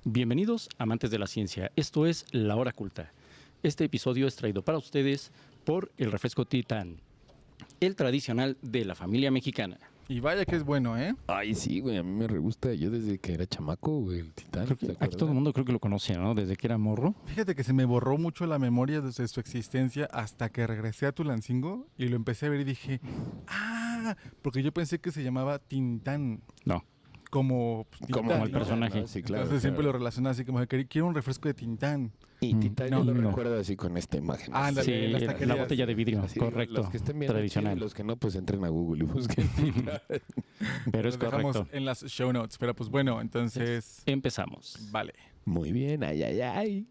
Bienvenidos, amantes de la ciencia. Esto es La Hora Culta. Este episodio es traído para ustedes por el refresco Titán, el tradicional de la familia mexicana. Y vaya que es bueno, ¿eh? Ay, sí, güey, a mí me re gusta. Yo desde que era chamaco, güey, el Titán. Creo que aquí todo el mundo creo que lo conoce, ¿no? Desde que era morro. Fíjate que se me borró mucho la memoria desde su existencia hasta que regresé a Tulancingo y lo empecé a ver y dije, porque yo pensé que se llamaba Tintán. No. Como Como Tintán, el ¿no? personaje. No, sí, claro. Entonces siempre lo relacionaba así como que quiero un refresco de Tintán. Y Titán no, yo lo no. recuerdo así con esta imagen. Ándale, Sí, en las la taquerías. botella de vidrio, Así, correcto. Los que estén bien tradicional. aquí, los que no, pues entren a Google y busquen Titán. Pero es Lo dejamos correcto. en las show notes. Pero pues bueno, entonces, Empezamos. vale. Muy bien, ay, ay, ay.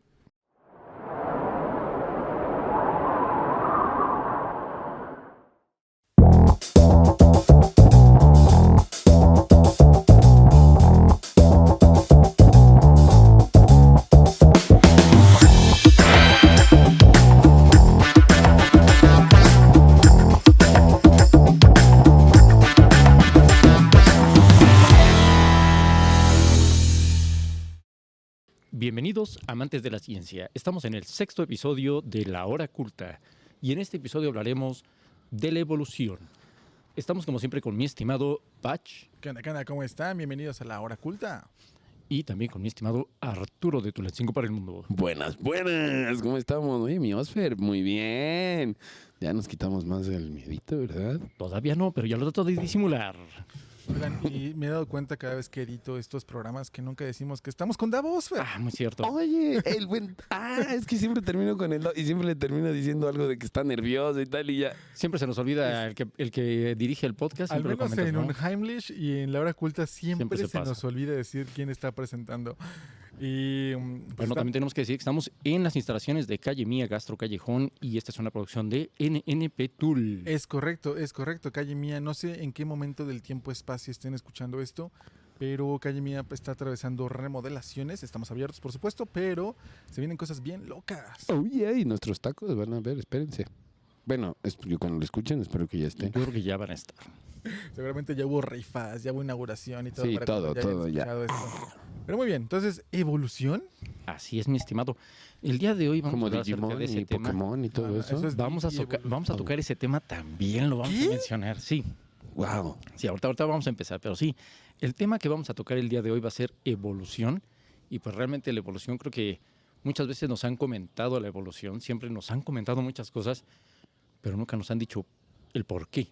Bienvenidos, amantes de la ciencia. Estamos en el 6º episodio de La Hora Culta y en este episodio hablaremos de la evolución. Estamos como siempre con mi estimado Patch ¿Qué onda? ¿Cómo están? Bienvenidos a La Hora Culta. y también con mi estimado Arturo de Tulancingo para el Mundo. Buenas, buenas. ¿Cómo estamos? Oye, mi Osfer, muy bien. Ya nos quitamos más del miedito, ¿verdad? Todavía no, pero ya lo trato de disimular. Oigan, y me he dado cuenta cada vez que edito estos programas que nunca decimos que estamos con Davos, Fer. Ah, muy cierto. Oye, el buen... es que siempre termino con él y siempre le termino diciendo algo de que está nervioso y tal y ya. Siempre se nos olvida el que dirige el podcast. Al Siempre lo menos comentas, en ¿no? un Heimlich y en la hora culta siempre Siempre se se pasa. nos olvida decir quién está presentando. Y pues Bueno, también tenemos que decir que estamos en las instalaciones de Calle Mía Gastro Callejón y esta es una producción de NNP Tool. es correcto, Calle Mía. No sé en qué momento del tiempo-espacio estén escuchando esto, pero Calle Mía está atravesando remodelaciones. Estamos abiertos, por supuesto, pero se vienen cosas bien locas. Oye, y nuestros tacos van a ver, espérense. Bueno, yo cuando lo escuchen espero que ya Yo estén. creo que ya van a estar. Seguramente ya hubo rifas, ya hubo inauguración y todo. Sí, para todo, cuando todo, hayan ya. escuchado esto. Pero muy bien, entonces, ¿evolución? Así es, mi estimado. El día de hoy vamos Como a hablar acerca Digimon de ese y tema. Pokémon y todo No, eso. eso es- Vamos a, y vamos a tocar ese tema también, lo vamos ¿Qué? a mencionar. Sí, Wow. sí, ahorita vamos a empezar, pero sí, el tema que vamos a tocar el día de hoy va a ser evolución. Y pues realmente la evolución creo que muchas veces nos han comentado la evolución, siempre nos han comentado muchas cosas, pero nunca nos han dicho el por qué.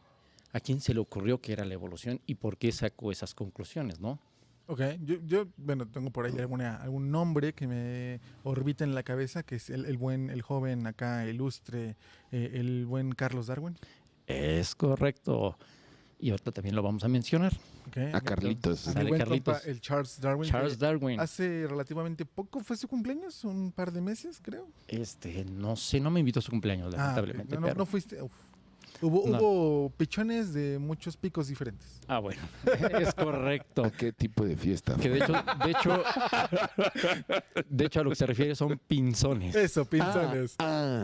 ¿A quién se le ocurrió que era la evolución y por qué sacó esas conclusiones, no? Ok, yo bueno, tengo por ahí algún nombre que me orbita en la cabeza, que es el joven acá, ilustre, el buen Carlos Darwin. Es correcto. Y ahorita también lo vamos a mencionar. Okay, A Carlitos. a mi Sale buen Carlitos. compa, el Charles Darwin. Charles que Darwin. Hace relativamente poco fue su cumpleaños, un par de meses, creo. No sé, no me invitó a su cumpleaños, Ok. lamentablemente. No, pero... no fuiste. Uf. No. Hubo pichones de muchos picos diferentes. Ah, bueno, es correcto. ¿A qué tipo de fiesta? Que de hecho a lo que se refiere son pinzones. Eso, pinzones.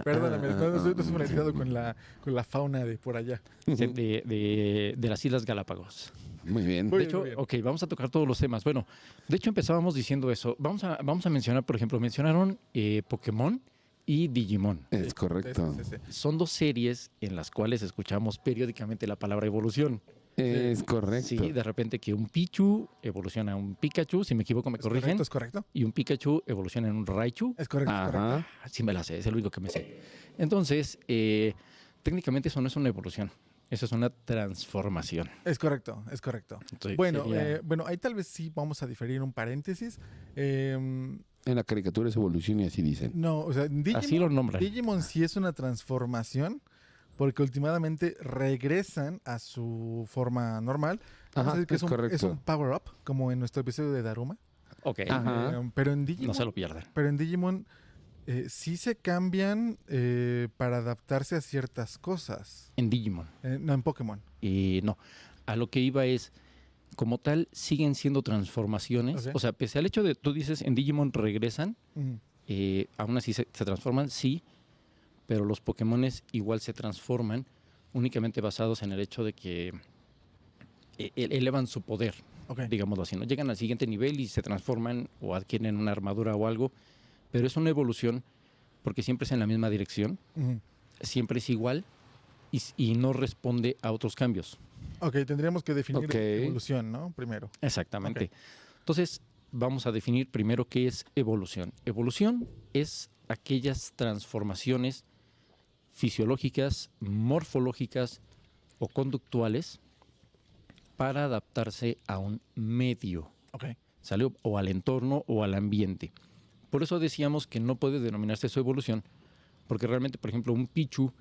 Perdóname, no soy familiarizado ah. con la fauna de por allá. De las Islas Galápagos. Muy bien. Muy De hecho, bien. ok, vamos a tocar todos los temas. Bueno, de hecho empezábamos diciendo eso. Vamos a mencionar, por ejemplo, mencionaron Pokémon y Digimon. Es correcto. Sí. Son dos series en las cuales escuchamos periódicamente la palabra evolución. Es correcto. Sí, de repente que un Pichu evoluciona a un Pikachu, si me equivoco me corrigen, ¿Es correcto? y un Pikachu evoluciona en un Raichu. Es correcto. Ajá. Sí me la sé, es el único que me sé. Entonces, técnicamente eso no es una evolución, eso es una transformación. Es correcto. Entonces, Bueno, sería- ahí tal vez sí vamos a diferir un paréntesis. En la caricatura es evolución y así dicen. No, o sea, así lo nombran. Digimon sí es una transformación porque últimamente regresan a su forma normal. Vamos a Ajá, decir que es es correcto. un power-up, como en nuestro episodio de Daruma. Ok, Ajá. Pero en Digimon, no se lo pierdan. sí se cambian para adaptarse a ciertas cosas. En Digimon. No, en Pokémon. Y no, a lo que iba es, como tal, siguen siendo transformaciones. Ok. O sea, pese al hecho de, tú dices, en Digimon regresan, Ujú. aún así se transforman, sí, pero los Pokémones igual se transforman únicamente basados en el hecho de que elevan su poder. Ok. digámoslo así, ¿no? Llegan al siguiente nivel y se transforman o adquieren una armadura o algo, pero es una evolución porque siempre es en la misma dirección, Ujú. siempre es igual y no responde a otros cambios. Ok, tendríamos que definir Ok. evolución, ¿no? Primero. Exactamente. Entonces, vamos a definir primero qué es evolución. Evolución es aquellas transformaciones fisiológicas, morfológicas o conductuales para adaptarse a un medio, Ok. ¿sale? O al entorno o al ambiente. Por eso decíamos que no puede denominarse su evolución, porque realmente, por ejemplo, un Pichu,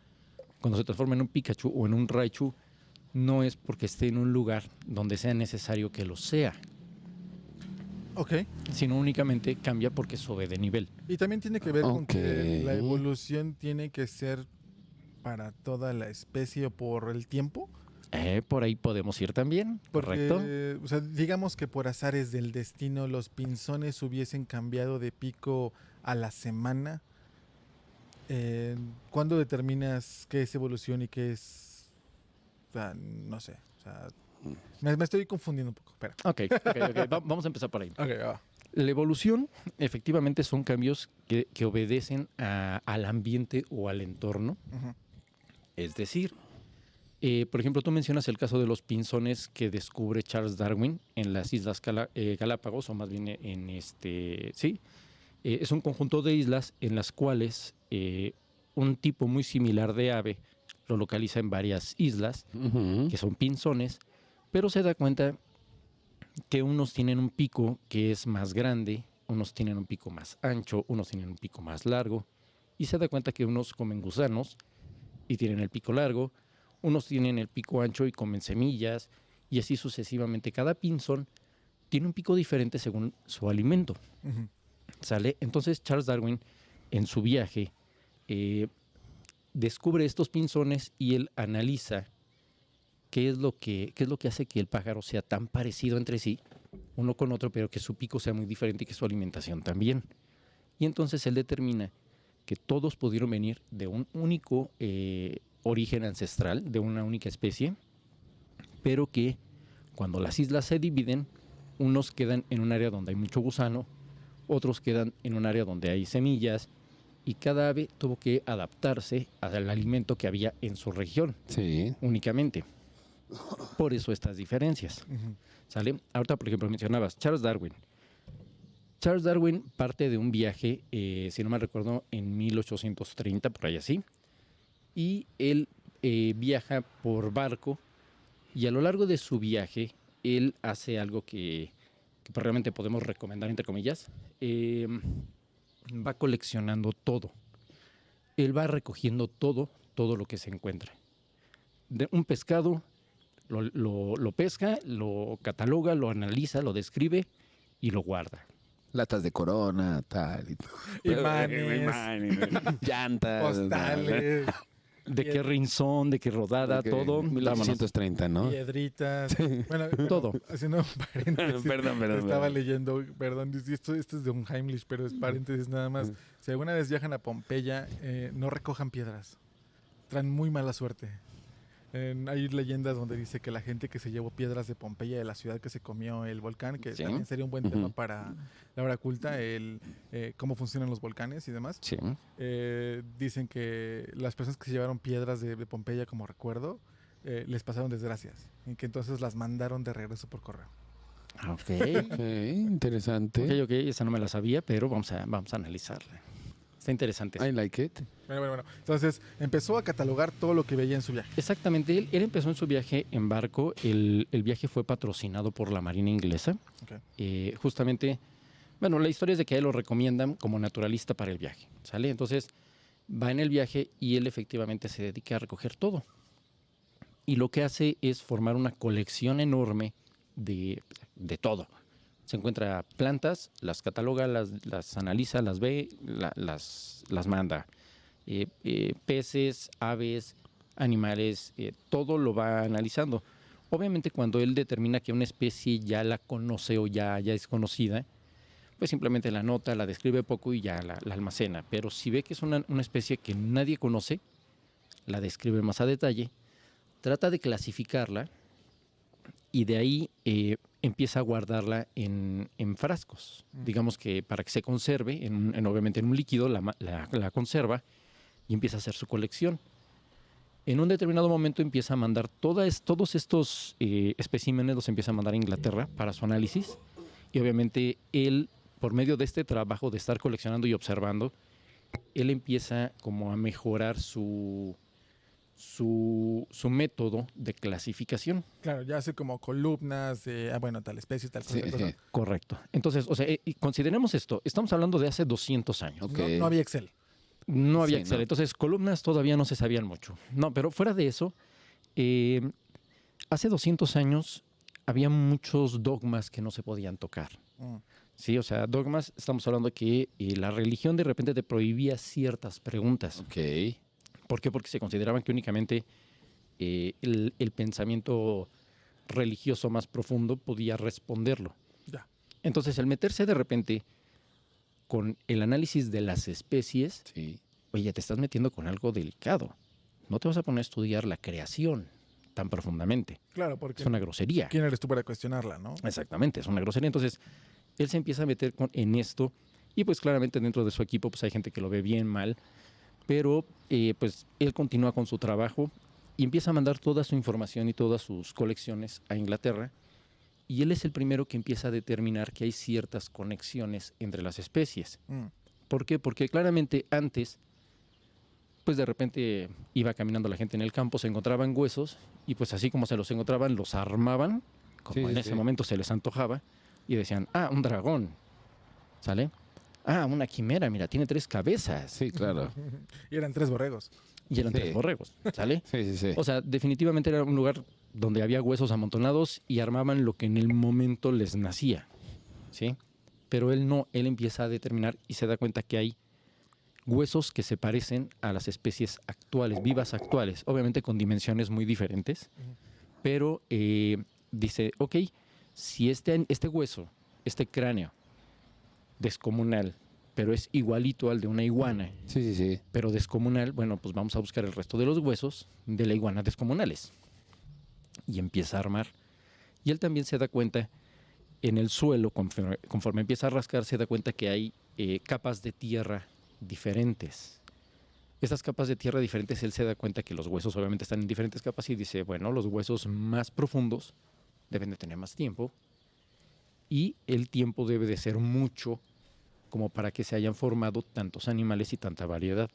cuando se transforma en un Pikachu o en un Raichu, no es porque esté en un lugar donde sea necesario que lo sea, Ok. sino únicamente cambia porque sube de nivel. Y también tiene que ver con que la Ok. evolución tiene que ser para toda la especie o por el tiempo. Por ahí podemos ir también, ¿correcto? Porque, o sea, digamos que por azares del destino los pinzones hubiesen cambiado de pico a la semana. ¿Cuándo determinas qué es evolución y qué es... O sea, no sé. O sea, me estoy confundiendo un poco. Espera. Ok. Vamos a empezar por ahí. Ok, va. La evolución, efectivamente, son cambios que obedecen al ambiente o al entorno. Ujú. Es decir, por ejemplo, tú mencionas el caso de los pinzones que descubre Charles Darwin en las Islas Galápagos, o más bien en sí, es un conjunto de islas en las cuales un tipo muy similar de ave lo localiza en varias islas, Ujú. que son pinzones, pero se da cuenta que unos tienen un pico que es más grande, unos tienen un pico más ancho, unos tienen un pico más largo, y se da cuenta que unos comen gusanos y tienen el pico largo, unos tienen el pico ancho y comen semillas, y así sucesivamente. Cada pinzón tiene un pico diferente según su alimento. Ujú. ¿Sale? Entonces Charles Darwin, en su viaje, eh, descubre estos pinzones y él analiza qué es lo que hace que el pájaro sea tan parecido entre sí, uno con otro, pero que su pico sea muy diferente y que su alimentación también. Y entonces él determina que todos pudieron venir de un único origen ancestral, de una única especie, pero que cuando las islas se dividen, unos quedan en un área donde hay mucho gusano, otros quedan en un área donde hay semillas, y cada ave tuvo que adaptarse al alimento que había en su región Sí. únicamente. Por eso estas diferencias. Ujú. ¿Sale? Ahorita, por ejemplo, mencionabas Charles Darwin. Charles Darwin parte de un viaje, si no me recuerdo, en 1830, por ahí así, y él viaja por barco y a lo largo de su viaje él hace algo que realmente podemos recomendar, entre comillas. Va coleccionando todo. Él va recogiendo todo lo que se encuentra. De un pescado lo pesca, lo cataloga, lo analiza, lo describe y lo guarda. Latas de Corona, tal. Y todo. Imanes, Llantas. postales, De qué rinzón, de qué rodada, Ok, todo. Vámonos. 1830, ¿no? piedritas. Bueno, Todo. haciendo un paréntesis. Perdón. Estaba leyendo, perdón, esto es de un Heimlich, pero es paréntesis nada más. Si alguna vez viajan a Pompeya, no recojan piedras. Traen muy mala suerte. Hay leyendas donde dice que la gente que se llevó piedras de Pompeya, de la ciudad que se comió el volcán, que Sí. también sería un buen tema Ujú. para la hora culta, cómo funcionan los volcanes y demás. Sí. Dicen que las personas que se llevaron piedras de Pompeya como recuerdo, les pasaron desgracias y que entonces las mandaron de regreso por correo. Ok. Ok, interesante. Ok, esa no me la sabía, pero vamos a analizarla. Está interesante. I like it. Bueno. Entonces empezó a catalogar todo lo que veía en su viaje. Exactamente, él empezó en su viaje en barco. El viaje fue patrocinado por la Marina Inglesa. Ok. Justamente, bueno, la historia es de que a él lo recomiendan como naturalista para el viaje, ¿sale? Entonces va en el viaje y él efectivamente se dedica a recoger todo. Y lo que hace es formar una colección enorme de todo. Se encuentra plantas, las cataloga, las analiza, las ve, las manda. Peces, aves, animales, todo lo va analizando. Obviamente cuando él determina que una especie ya la conoce o ya es conocida, pues simplemente la anota, la describe poco y ya la almacena. Pero si ve que es una especie que nadie conoce, la describe más a detalle, trata de clasificarla y de ahí empieza a guardarla en frascos. Digamos que para que se conserve, obviamente en un líquido, la conserva y empieza a hacer su colección. En un determinado momento empieza a mandar todos estos especímenes, los empieza a mandar a Inglaterra para su análisis. Y obviamente él, por medio de este trabajo de estar coleccionando y observando, él empieza como a mejorar su método de clasificación. Claro, ya hace como columnas de, bueno, tal especie, tal cosa. Sí, tal cosa. sí. Correcto. Entonces, o sea, y consideremos esto, estamos hablando de hace 200 años. Ok. No había Excel. No había Sí, Excel, no. entonces columnas todavía no se sabían mucho. No, pero fuera de eso, eh, hace 200 años había muchos dogmas que no se podían tocar. Mm. Sí, o sea, dogmas, estamos hablando que la religión de repente te prohibía ciertas preguntas. Ok. ¿Por qué? Porque se consideraban que únicamente el pensamiento religioso más profundo podía responderlo. Ya. Entonces, al meterse de repente con el análisis de las especies, Sí. oye, te estás metiendo con algo delicado. No te vas a poner a estudiar la creación tan profundamente. Claro, porque Es una grosería. ¿quién eres tú para cuestionarla, no? Exactamente, es una grosería. Entonces, él se empieza a meter en esto y pues claramente dentro de su equipo pues hay gente que lo ve bien, mal, pero pues él continúa con su trabajo y empieza a mandar toda su información y todas sus colecciones a Inglaterra y él es el primero que empieza a determinar que hay ciertas conexiones entre las especies. Mm. ¿Por qué? Porque claramente antes, pues de repente iba caminando la gente en el campo, se encontraban huesos y pues así como se los encontraban, los armaban, como Sí, en sí, ese sí. momento se les antojaba, y decían, ah, un dragón, ¿sale? Ah, una quimera, mira, tiene 3 cabezas. Sí, claro. Y eran 3 borregos. Y eran Sí. 3 borregos, ¿sale? Sí, sí, sí. O sea, definitivamente era un lugar donde había huesos amontonados y armaban lo que en el momento les nacía, ¿sí? Pero él no, él empieza a determinar y se da cuenta que hay huesos que se parecen a las especies actuales, vivas actuales, obviamente con dimensiones muy diferentes, pero dice, ok, si este hueso, este cráneo descomunal, pero es igualito al de una iguana, Sí, sí, sí. pero descomunal, bueno, pues vamos a buscar el resto de los huesos de la iguana descomunales. Y empieza a armar. Y él también se da cuenta en el suelo, conforme empieza a rascar, se da cuenta que hay capas de tierra diferentes. Estas capas de tierra diferentes, él se da cuenta que los huesos obviamente están en diferentes capas y dice, bueno, los huesos más profundos deben de tener más tiempo y el tiempo debe de ser mucho como para que se hayan formado tantos animales y tanta variedad.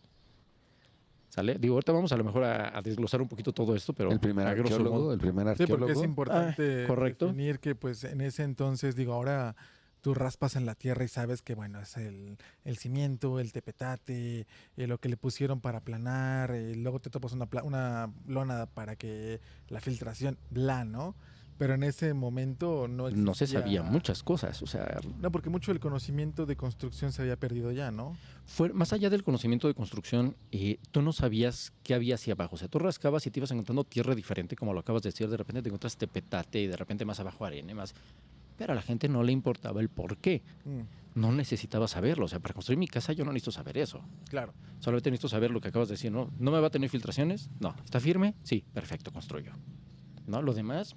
¿Sale? Digo, ahorita vamos a lo mejor a desglosar un poquito todo esto, pero El primer a grosso arqueólogo, modo. el primer Sí, porque es arqueólogo. importante correcto. definir que pues en ese entonces, digo, ahora tú raspas en la tierra y sabes que, bueno, es el cimiento, el tepetate, lo que le pusieron para aplanar, luego te topas una lona para que la filtración, bla, ¿no? Pero en ese momento no existía... No se sabía muchas cosas, o sea, No, porque mucho del conocimiento de construcción se había perdido ya, ¿no? más allá del conocimiento de construcción, tú no sabías qué había hacia abajo. O sea, tú rascabas y te ibas encontrando tierra diferente, como lo acabas de decir, de repente te encuentras tepetate y de repente más abajo arena, más... Pero a la gente no le importaba el por qué. Mm, No necesitaba saberlo. O sea, para construir mi casa yo no necesito saber eso. claro. Solamente necesito saber lo que acabas de decir, ¿no? ¿No me va a tener filtraciones? No. ¿Está firme? Sí, perfecto, construyo. ¿No? Lo demás...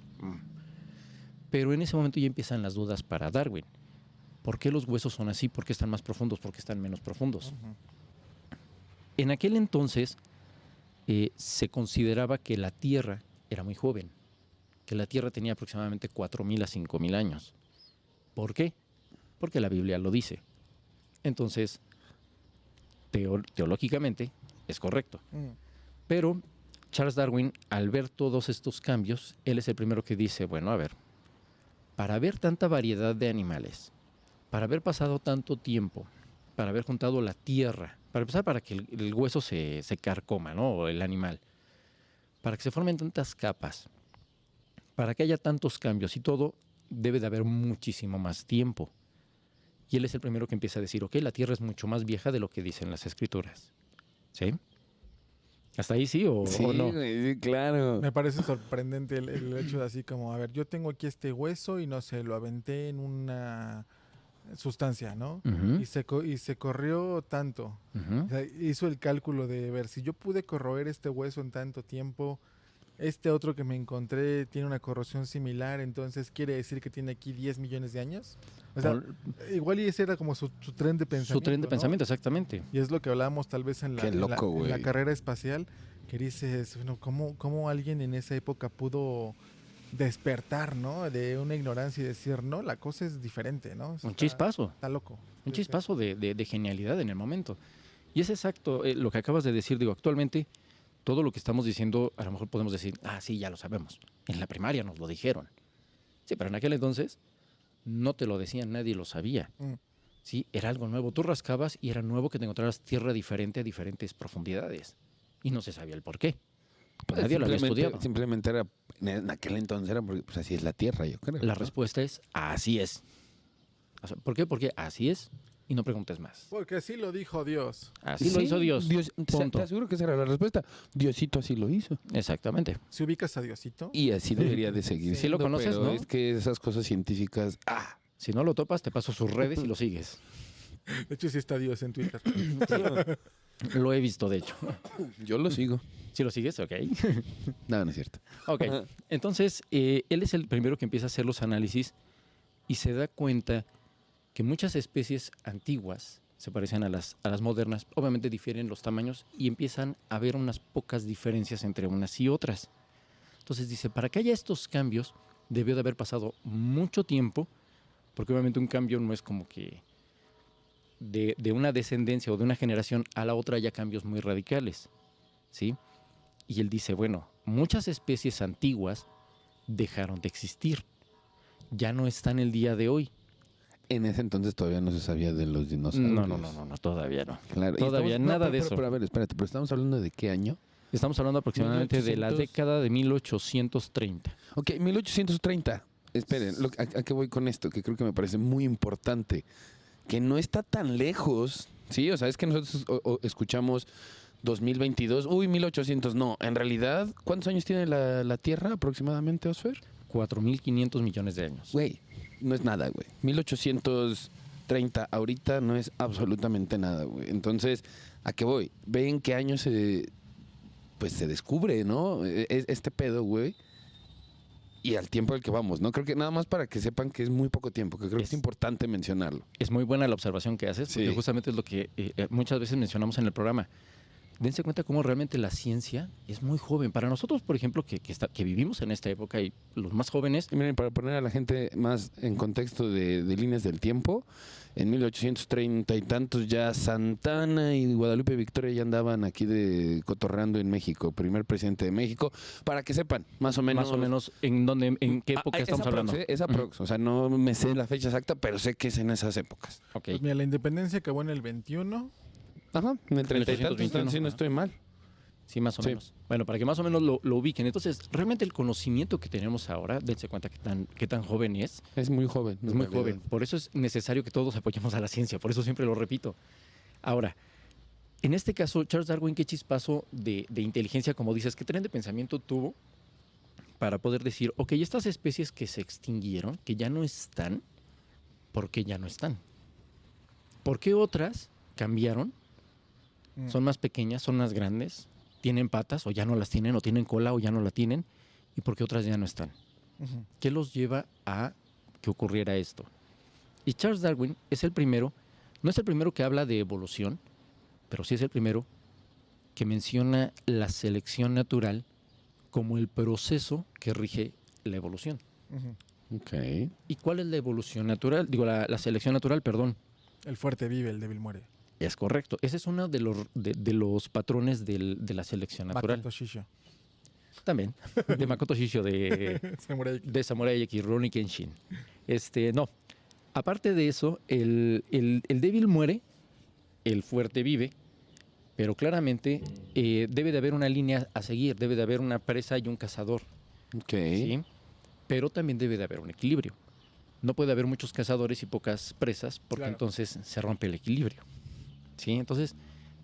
Pero en ese momento ya empiezan las dudas para Darwin. ¿Por qué los huesos son así? ¿Por qué están más profundos? ¿Por qué están menos profundos? Ujú. En aquel entonces se consideraba que la Tierra era muy joven, que la Tierra tenía aproximadamente 4.000 a 5.000 años. ¿Por qué? Porque la Biblia lo dice. Entonces, teológicamente es correcto. Mm, Pero Charles Darwin, al ver todos estos cambios, él es el primero que dice, bueno, a ver, para ver tanta variedad de animales, para haber pasado tanto tiempo, para haber juntado la tierra, para empezar, para que el hueso se carcoma, ¿no? O el animal, para que se formen tantas capas, para que haya tantos cambios y todo, debe de haber muchísimo más tiempo. Y él es el primero que empieza a decir, ok, la tierra es mucho más vieja de lo que dicen las escrituras. ¿Sí? ¿Hasta ahí sí o Sí, no? güey, sí, claro. Me parece sorprendente el hecho de así como, a ver, yo tengo aquí este hueso y no sé, lo aventé en una sustancia, ¿no? Ujú, Y se corrió tanto. ujú. O sea, hizo el cálculo de ver si yo pude corroer este hueso en tanto tiempo, este otro que me encontré tiene una corrosión similar, entonces quiere decir que tiene aquí 10 millones de años. O sea, igual y ese era como su tren de pensamiento. Su tren de ¿no? pensamiento, exactamente. Y es lo que hablábamos tal vez en Qué loco, en la güey. carrera espacial, que dices, bueno, ¿cómo alguien en esa época pudo despertar, ¿no? De una ignorancia y decir, no, la cosa es diferente, ¿no? Un chispazo. Está loco. Un Sí, sí. chispazo de genialidad en el momento. Y es exacto lo que acabas de decir. Digo, actualmente todo lo que estamos diciendo, a lo mejor podemos decir, sí, ya lo sabemos. En la primaria nos lo dijeron. Sí, pero en aquel entonces no te lo decían, nadie lo sabía. Mm. Sí, era algo nuevo. Tú rascabas y era nuevo que te encontraras tierra diferente a diferentes profundidades. Y no se sabía el por qué. Nadie lo había estudiado. Simplemente era, en aquel entonces era porque pues así es la Tierra, yo creo. La ¿no? respuesta es, así es. O sea, ¿por qué? Porque así es y no preguntes más. Porque así lo dijo Dios. Así lo hizo Dios. Punto. Te aseguro que esa era la respuesta. Diosito así lo hizo. Exactamente. Si ubicas a Diosito, Y así debería de seguir. Sí lo siendo, conoces, pero ¿no? es que esas cosas científicas... Si no lo topas, te paso sus redes y lo sigues. de hecho sí está Dios en Twitter. Lo he visto, de hecho. Yo lo sigo. ¿Sí lo sigues? Ok. No, no es cierto. Ok. Entonces, él es el primero que empieza a hacer los análisis y se da cuenta que muchas especies antiguas se parecen a las modernas. Obviamente difieren los tamaños y empiezan a haber unas pocas diferencias entre unas y otras. Entonces dice, para que haya estos cambios, debió de haber pasado mucho tiempo, porque obviamente un cambio no es como que de una descendencia o de una generación a la otra haya cambios muy radicales, ¿sí? Y él dice, bueno, muchas especies antiguas dejaron de existir, ya no están el día de hoy. En ese entonces todavía no se sabía de los dinosaurios. No, todavía no. Claro. y Todavía nada de eso. Pero a ver, espérate, pero estamos hablando de qué año? Estamos hablando aproximadamente de la 1800. década de 1830. Ok, 1830. Esperen, ¿a qué voy con esto? Que creo que me parece muy importante. Que no está tan lejos, ¿sí? O sea, es que nosotros escuchamos 2022, 1800. No, en realidad, ¿cuántos años tiene la Tierra aproximadamente, Osfer? 4.500 millones de años. Güey, no es nada, güey. 1830 ahorita no es absolutamente nada, güey. Entonces, ¿a qué voy? Ve en qué año se descubre, ¿no? Este pedo, güey. Y al tiempo al que vamos, ¿no? Creo que nada más para que sepan que es muy poco tiempo, que creo que es importante mencionarlo. Es muy buena la observación que haces, porque Sí. justamente es lo que muchas veces mencionamos en el programa. Dense cuenta cómo realmente la ciencia es muy joven. Para nosotros, por ejemplo, que vivimos en esta época y los más jóvenes, Y miren, para poner a la gente más en contexto de líneas del tiempo, en 1830 y tantos ya Santana y Guadalupe Victoria ya andaban aquí cotorreando en México, primer presidente de México, para que sepan más o menos en qué época estamos hablando. Es aprox, o sea, no me sé la fecha exacta, pero sé que es en esas épocas. Ok. Pues mira, la independencia acabó en el 21. Ajá, en el 30 y tantos, 1821, entonces sí no ajá. estoy mal. Sí, más o Sí. menos. Bueno, para que más o menos lo ubiquen. Entonces, realmente el conocimiento que tenemos ahora, dense cuenta qué tan joven es. Es muy joven. Es en muy realidad. joven. Por eso es necesario que todos apoyemos a la ciencia. Por eso siempre lo repito. Ahora, en este caso, Charles Darwin, qué chispazo de inteligencia, como dices, qué tren de pensamiento tuvo para poder decir, ok, estas especies que se extinguieron, que ya no están, ¿por qué ya no están? ¿Por qué otras cambiaron? Mm. Son más pequeñas, son más grandes, tienen patas o ya no las tienen, o tienen cola o ya no la tienen, y por qué otras ya no están. Ujú. ¿Qué los lleva a que ocurriera esto? Y Charles Darwin es el primero, no es el primero que habla de evolución, pero sí es el primero que menciona la selección natural como el proceso que rige la evolución. Ujú. Ok. ¿Y cuál es la evolución natural? Digo, la selección natural, perdón. El fuerte vive, el débil muere. Es correcto. Ese es uno de los patrones de la selección natural. Makoto Shisho. También. De Makoto Shisho, Samurai X. de Samurai X, Rurouni Kenshin. No. Aparte de eso, el débil muere, el fuerte vive, pero claramente debe de haber una línea a seguir, debe de haber una presa y un cazador. Ok. ¿Sí? Pero también debe de haber un equilibrio. No puede haber muchos cazadores y pocas presas, porque Claro. entonces se rompe el equilibrio. ¿Sí? Entonces,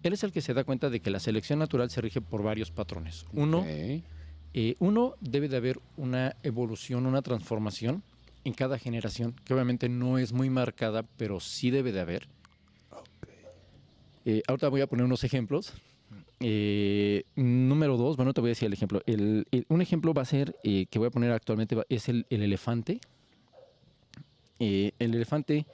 él es el que se da cuenta de que la selección natural se rige por varios patrones. Uno, Ok. debe de haber una evolución, una transformación en cada generación, que obviamente no es muy marcada, pero sí debe de haber. Ahorita voy a poner unos ejemplos. Número 2, bueno, te voy a decir el ejemplo. Un ejemplo va a ser, que voy a poner actualmente, es el elefante. El elefante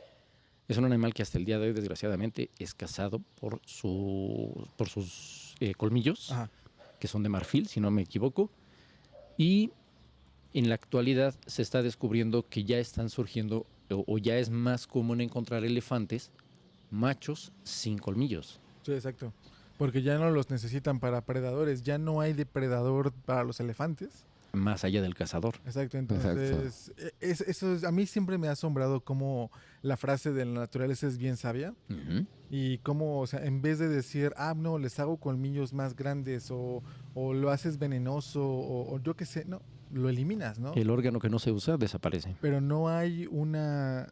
es un animal que hasta el día de hoy, desgraciadamente, es cazado por sus colmillos, Ajá. que son de marfil, si no me equivoco. Y en la actualidad se está descubriendo que ya están surgiendo, o ya es más común encontrar elefantes machos sin colmillos. Sí, exacto. Porque ya no los necesitan para predadores, ya no hay depredador para los elefantes. Más allá del cazador. Exacto, entonces a mí siempre me ha asombrado cómo la frase de la naturaleza es bien sabia y cómo, o sea, en vez de decir, no, les hago colmillos más grandes o lo haces venenoso o yo qué sé, no, lo eliminas, ¿no? El órgano que no se usa desaparece. Pero no hay una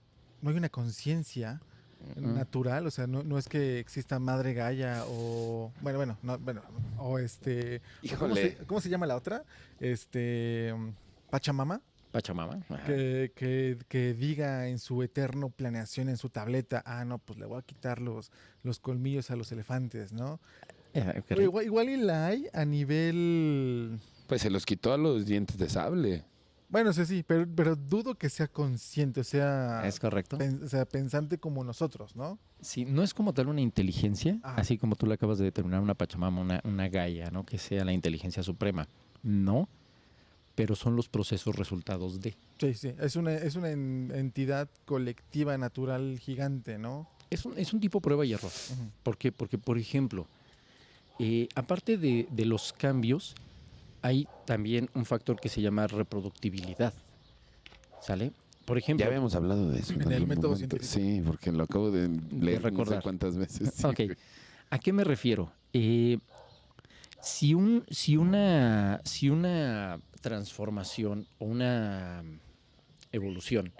conciencia natural, o sea, no es que exista Madre Gaia o o Híjole. ¿cómo se llama la otra? Pachamama, Pachamama. Ajá. que diga en su eterno planeación en su tableta, no, pues le voy a quitar los colmillos a los elefantes, ¿no? Pero igual y la hay a nivel. Pues se los quitó a los dientes de sable. Bueno, sí, pero dudo que sea consciente, o sea, Es correcto. o sea, pensante como nosotros, ¿no? Sí, no es como tal una inteligencia, Ajá. así como tú le acabas de determinar una Pachamama, una Gaia, ¿no? Que sea la inteligencia suprema. No, pero son los procesos resultados de. Sí, es una entidad colectiva natural gigante, ¿no? Es un tipo prueba y error. Ujú. ¿Por qué? Porque, por ejemplo, aparte de los cambios, hay también un factor que se llama reproductibilidad. ¿Sale? Por ejemplo. Ya habíamos hablado de eso. En el algún método momento. científico. Sí, porque lo acabo de leer no sé recordar. cuántas veces. Sí. Ok. ¿A qué me refiero? Si una transformación o una evolución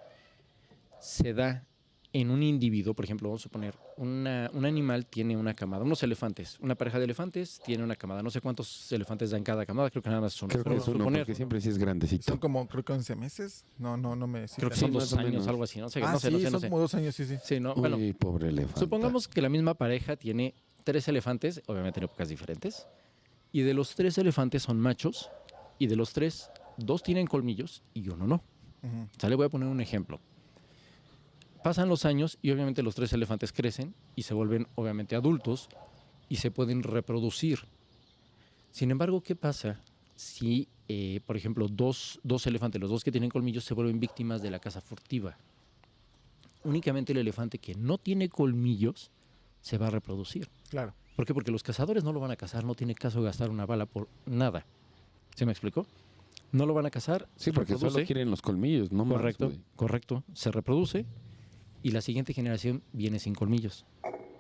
se da en un individuo, por ejemplo, vamos a suponer, un animal tiene una camada, unos elefantes, una pareja de elefantes tiene una camada, no sé cuántos elefantes dan cada camada, creo que nada más son Creo que pero es uno, suponer, porque siempre sí es grandecito. Son como, creo que 11 meses. No me creo que Sí, son más 2 o años, menos. algo así, no sé, sí, no sé. son como 2 años, sí. Sí, no, Uy, bueno, pobre elefante. supongamos que la misma pareja tiene 3 elefantes, obviamente en épocas diferentes, y de los 3 elefantes son machos, y de los 3, 2 tienen colmillos y uno no. Ujú. ¿Sale? Voy a poner un ejemplo. Pasan los años y obviamente los 3 elefantes crecen y se vuelven obviamente adultos y se pueden reproducir. Sin embargo, ¿qué pasa si, por ejemplo, dos elefantes, los 2 que tienen colmillos, se vuelven víctimas de la caza furtiva? Únicamente el elefante que no tiene colmillos se va a reproducir. Claro. ¿Por qué? Porque los cazadores no lo van a cazar, no tiene caso gastar una bala por nada. ¿Se me explicó? No lo van a cazar. Sí, se porque reproduce. solo quieren los colmillos, no más, Correcto, güey. correcto. Se reproduce y la siguiente generación viene sin colmillos.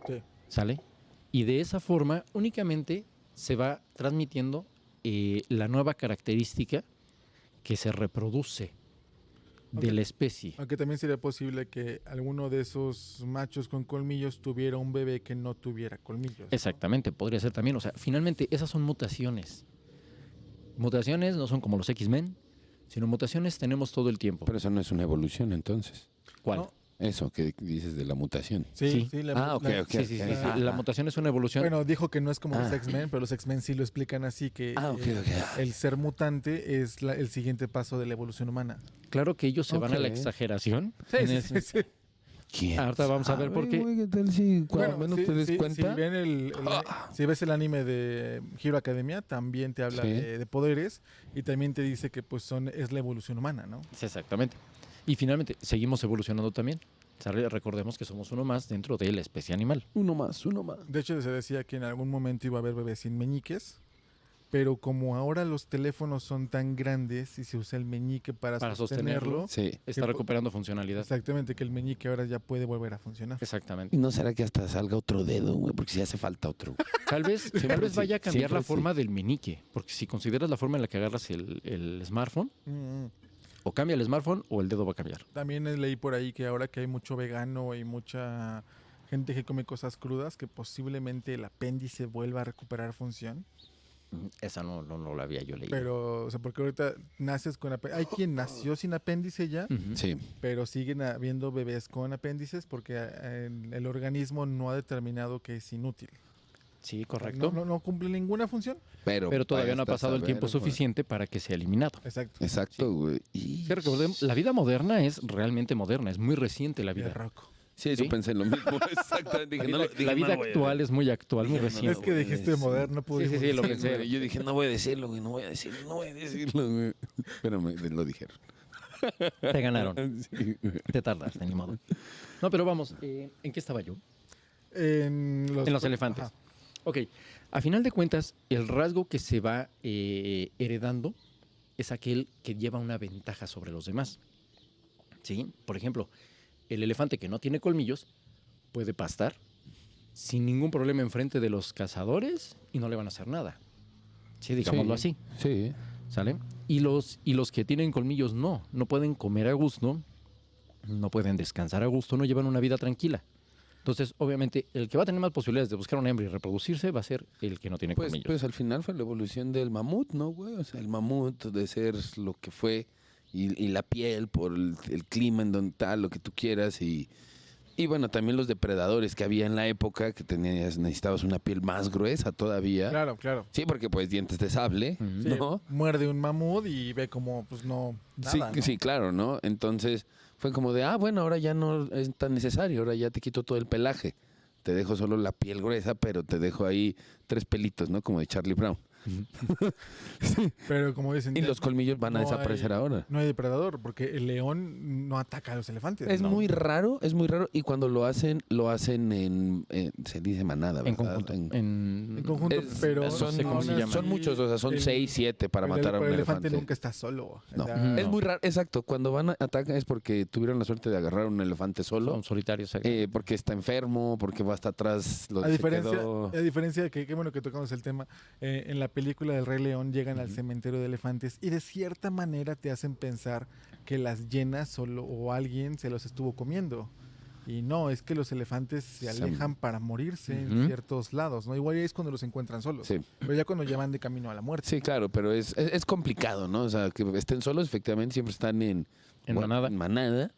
Sí. ¿Sale? Y de esa forma únicamente se va transmitiendo la nueva característica que se reproduce de Ok. la especie. Aunque también sería posible que alguno de esos machos con colmillos tuviera un bebé que no tuviera colmillos, ¿no? Exactamente, podría ser también. O sea, finalmente esas son mutaciones. Mutaciones no son como los X-Men, sino mutaciones tenemos todo el tiempo. Pero eso no es una evolución, entonces. ¿Cuál? No, Eso que dices de la mutación. sí, Sí. Ok. Sí, sí, sí, sí. Ajá. La mutación es una evolución. Bueno, dijo que no es como los Ah. X-Men, pero los X-Men sí lo explican así, que Ok. el ser mutante es el siguiente paso de la evolución humana. Claro que ellos se van a la Ok. exageración. en ese- sí. ¿Quién? Ahorita vamos a ver por qué. Güey, ¿qué tal si cuando Bueno, menos te des si cuenta? ven si ves el anime de Hero Academia, también te habla Sí. de poderes y también te dice que pues es la evolución humana, ¿no? Sí, exactamente. Y finalmente, seguimos evolucionando también. ¿Sale? Recordemos que somos uno más dentro de la especie animal. Uno más, uno más. De hecho, se decía que en algún momento iba a haber bebés sin meñiques, pero como ahora los teléfonos son tan grandes y se usa el meñique para sostenerlo, Sí. Está po- recuperando funcionalidad. exactamente, que el meñique ahora ya puede volver a funcionar. Exactamente. ¿Y no será que hasta salga otro dedo, güey? Porque si hace falta otro. Tal vez sí, vaya a cambiar la siempre sí. forma del meñique. Porque si consideras la forma en la que agarras el smartphone, Mm, mm. o cambia el smartphone o el dedo va a cambiar. También leí por ahí que ahora que hay mucho vegano y mucha gente que come cosas crudas, que posiblemente el apéndice vuelva a recuperar función. Esa no la había yo leído. Pero, o sea, porque ahorita naces con apéndice. Hay quien nació sin apéndice ya, Ujú. Sí. pero siguen habiendo bebés con apéndices porque el organismo no ha determinado que es inútil. Sí, correcto. No cumple ninguna función. Pero Todavía no ha hasta pasado el saber, tiempo güey. suficiente para que sea eliminado. Exacto. Exacto, güey. Y... Que recordemos, la vida moderna es realmente moderna, es muy reciente la De vida. Rocco. Sí, eso ¿Sí? pensé en lo mismo. Exactamente. La Dije, vida, no lo- dije, la no vida lo voy a actual decir. es muy actual, muy Dije, no, reciente. Es que güey, dijiste sí. moderno, pudimos sí, lo decir. pensé. Güey, yo dije, no voy a decirlo, güey, no voy a decirlo, no voy a decirlo, güey. Pero me lo dijeron. Te ganaron. Sí, güey. Te tardaste, ni modo. No, pero vamos, ¿en qué estaba yo? En En los elefantes. Ajá. Ok, a final de cuentas, el rasgo que se va heredando es aquel que lleva una ventaja sobre los demás. ¿Sí? Por ejemplo, el elefante que no tiene colmillos puede pastar sin ningún problema enfrente de los cazadores y no le van a hacer nada. Sí, digámoslo así. Sí. ¿Sale? Y los que tienen colmillos no pueden comer a gusto, no pueden descansar a gusto, no llevan una vida tranquila. Entonces, obviamente, el que va a tener más posibilidades de buscar una hembra y reproducirse va a ser el que no tiene Pues, colmillos. pues al final fue la evolución del mamut, ¿no, güey? O sea, el mamut de ser lo que fue y la piel por el clima en donde tal, lo que tú quieras y bueno, también los depredadores que había en la época que necesitabas una piel más gruesa todavía. Claro, claro. Sí, porque pues dientes de sable, Ujú. Sí, ¿no? muerde un mamut y ve como, pues no, Sí, nada, ¿no? sí, claro, ¿no? Entonces fue como de, bueno, ahora ya no es tan necesario, ahora ya te quito todo el pelaje. Te dejo solo la piel gruesa, pero te dejo ahí 3 pelitos, ¿no? Como de Charlie Brown. Pero como dicen, Y los colmillos van a no desaparecer hay- ahora. No hay depredador, porque el león no ataca a los elefantes. Es ¿no? muy raro, y cuando lo hacen se dice manada, ¿verdad? En conjunto. En conjunto, Es- pero son- aún ¿cómo se así, llama? son muchos, o sea, son el- 6, 7 para pero matar a un el elefante. nunca está solo. No. O sea, Ujú. Es muy raro, exacto. Cuando van a atacar es porque tuvieron la suerte de agarrar a un elefante solo, Son solitarios. porque está enfermo, porque va hasta atrás, a diferencia de que, qué bueno que tocamos el tema, en la película del Rey León llegan al cementerio de elefantes y de cierta manera te hacen pensar que las hienas solo o alguien se los estuvo comiendo. Y no, es que los elefantes se Se- alejan para morirse en Ujú. ciertos lados, ¿no? Igual es cuando los encuentran solos. Sí. Pero ya cuando llevan de camino a la muerte. Sí, claro, pero es complicado, ¿no? O sea, que estén solos, efectivamente, siempre están en manada. En manada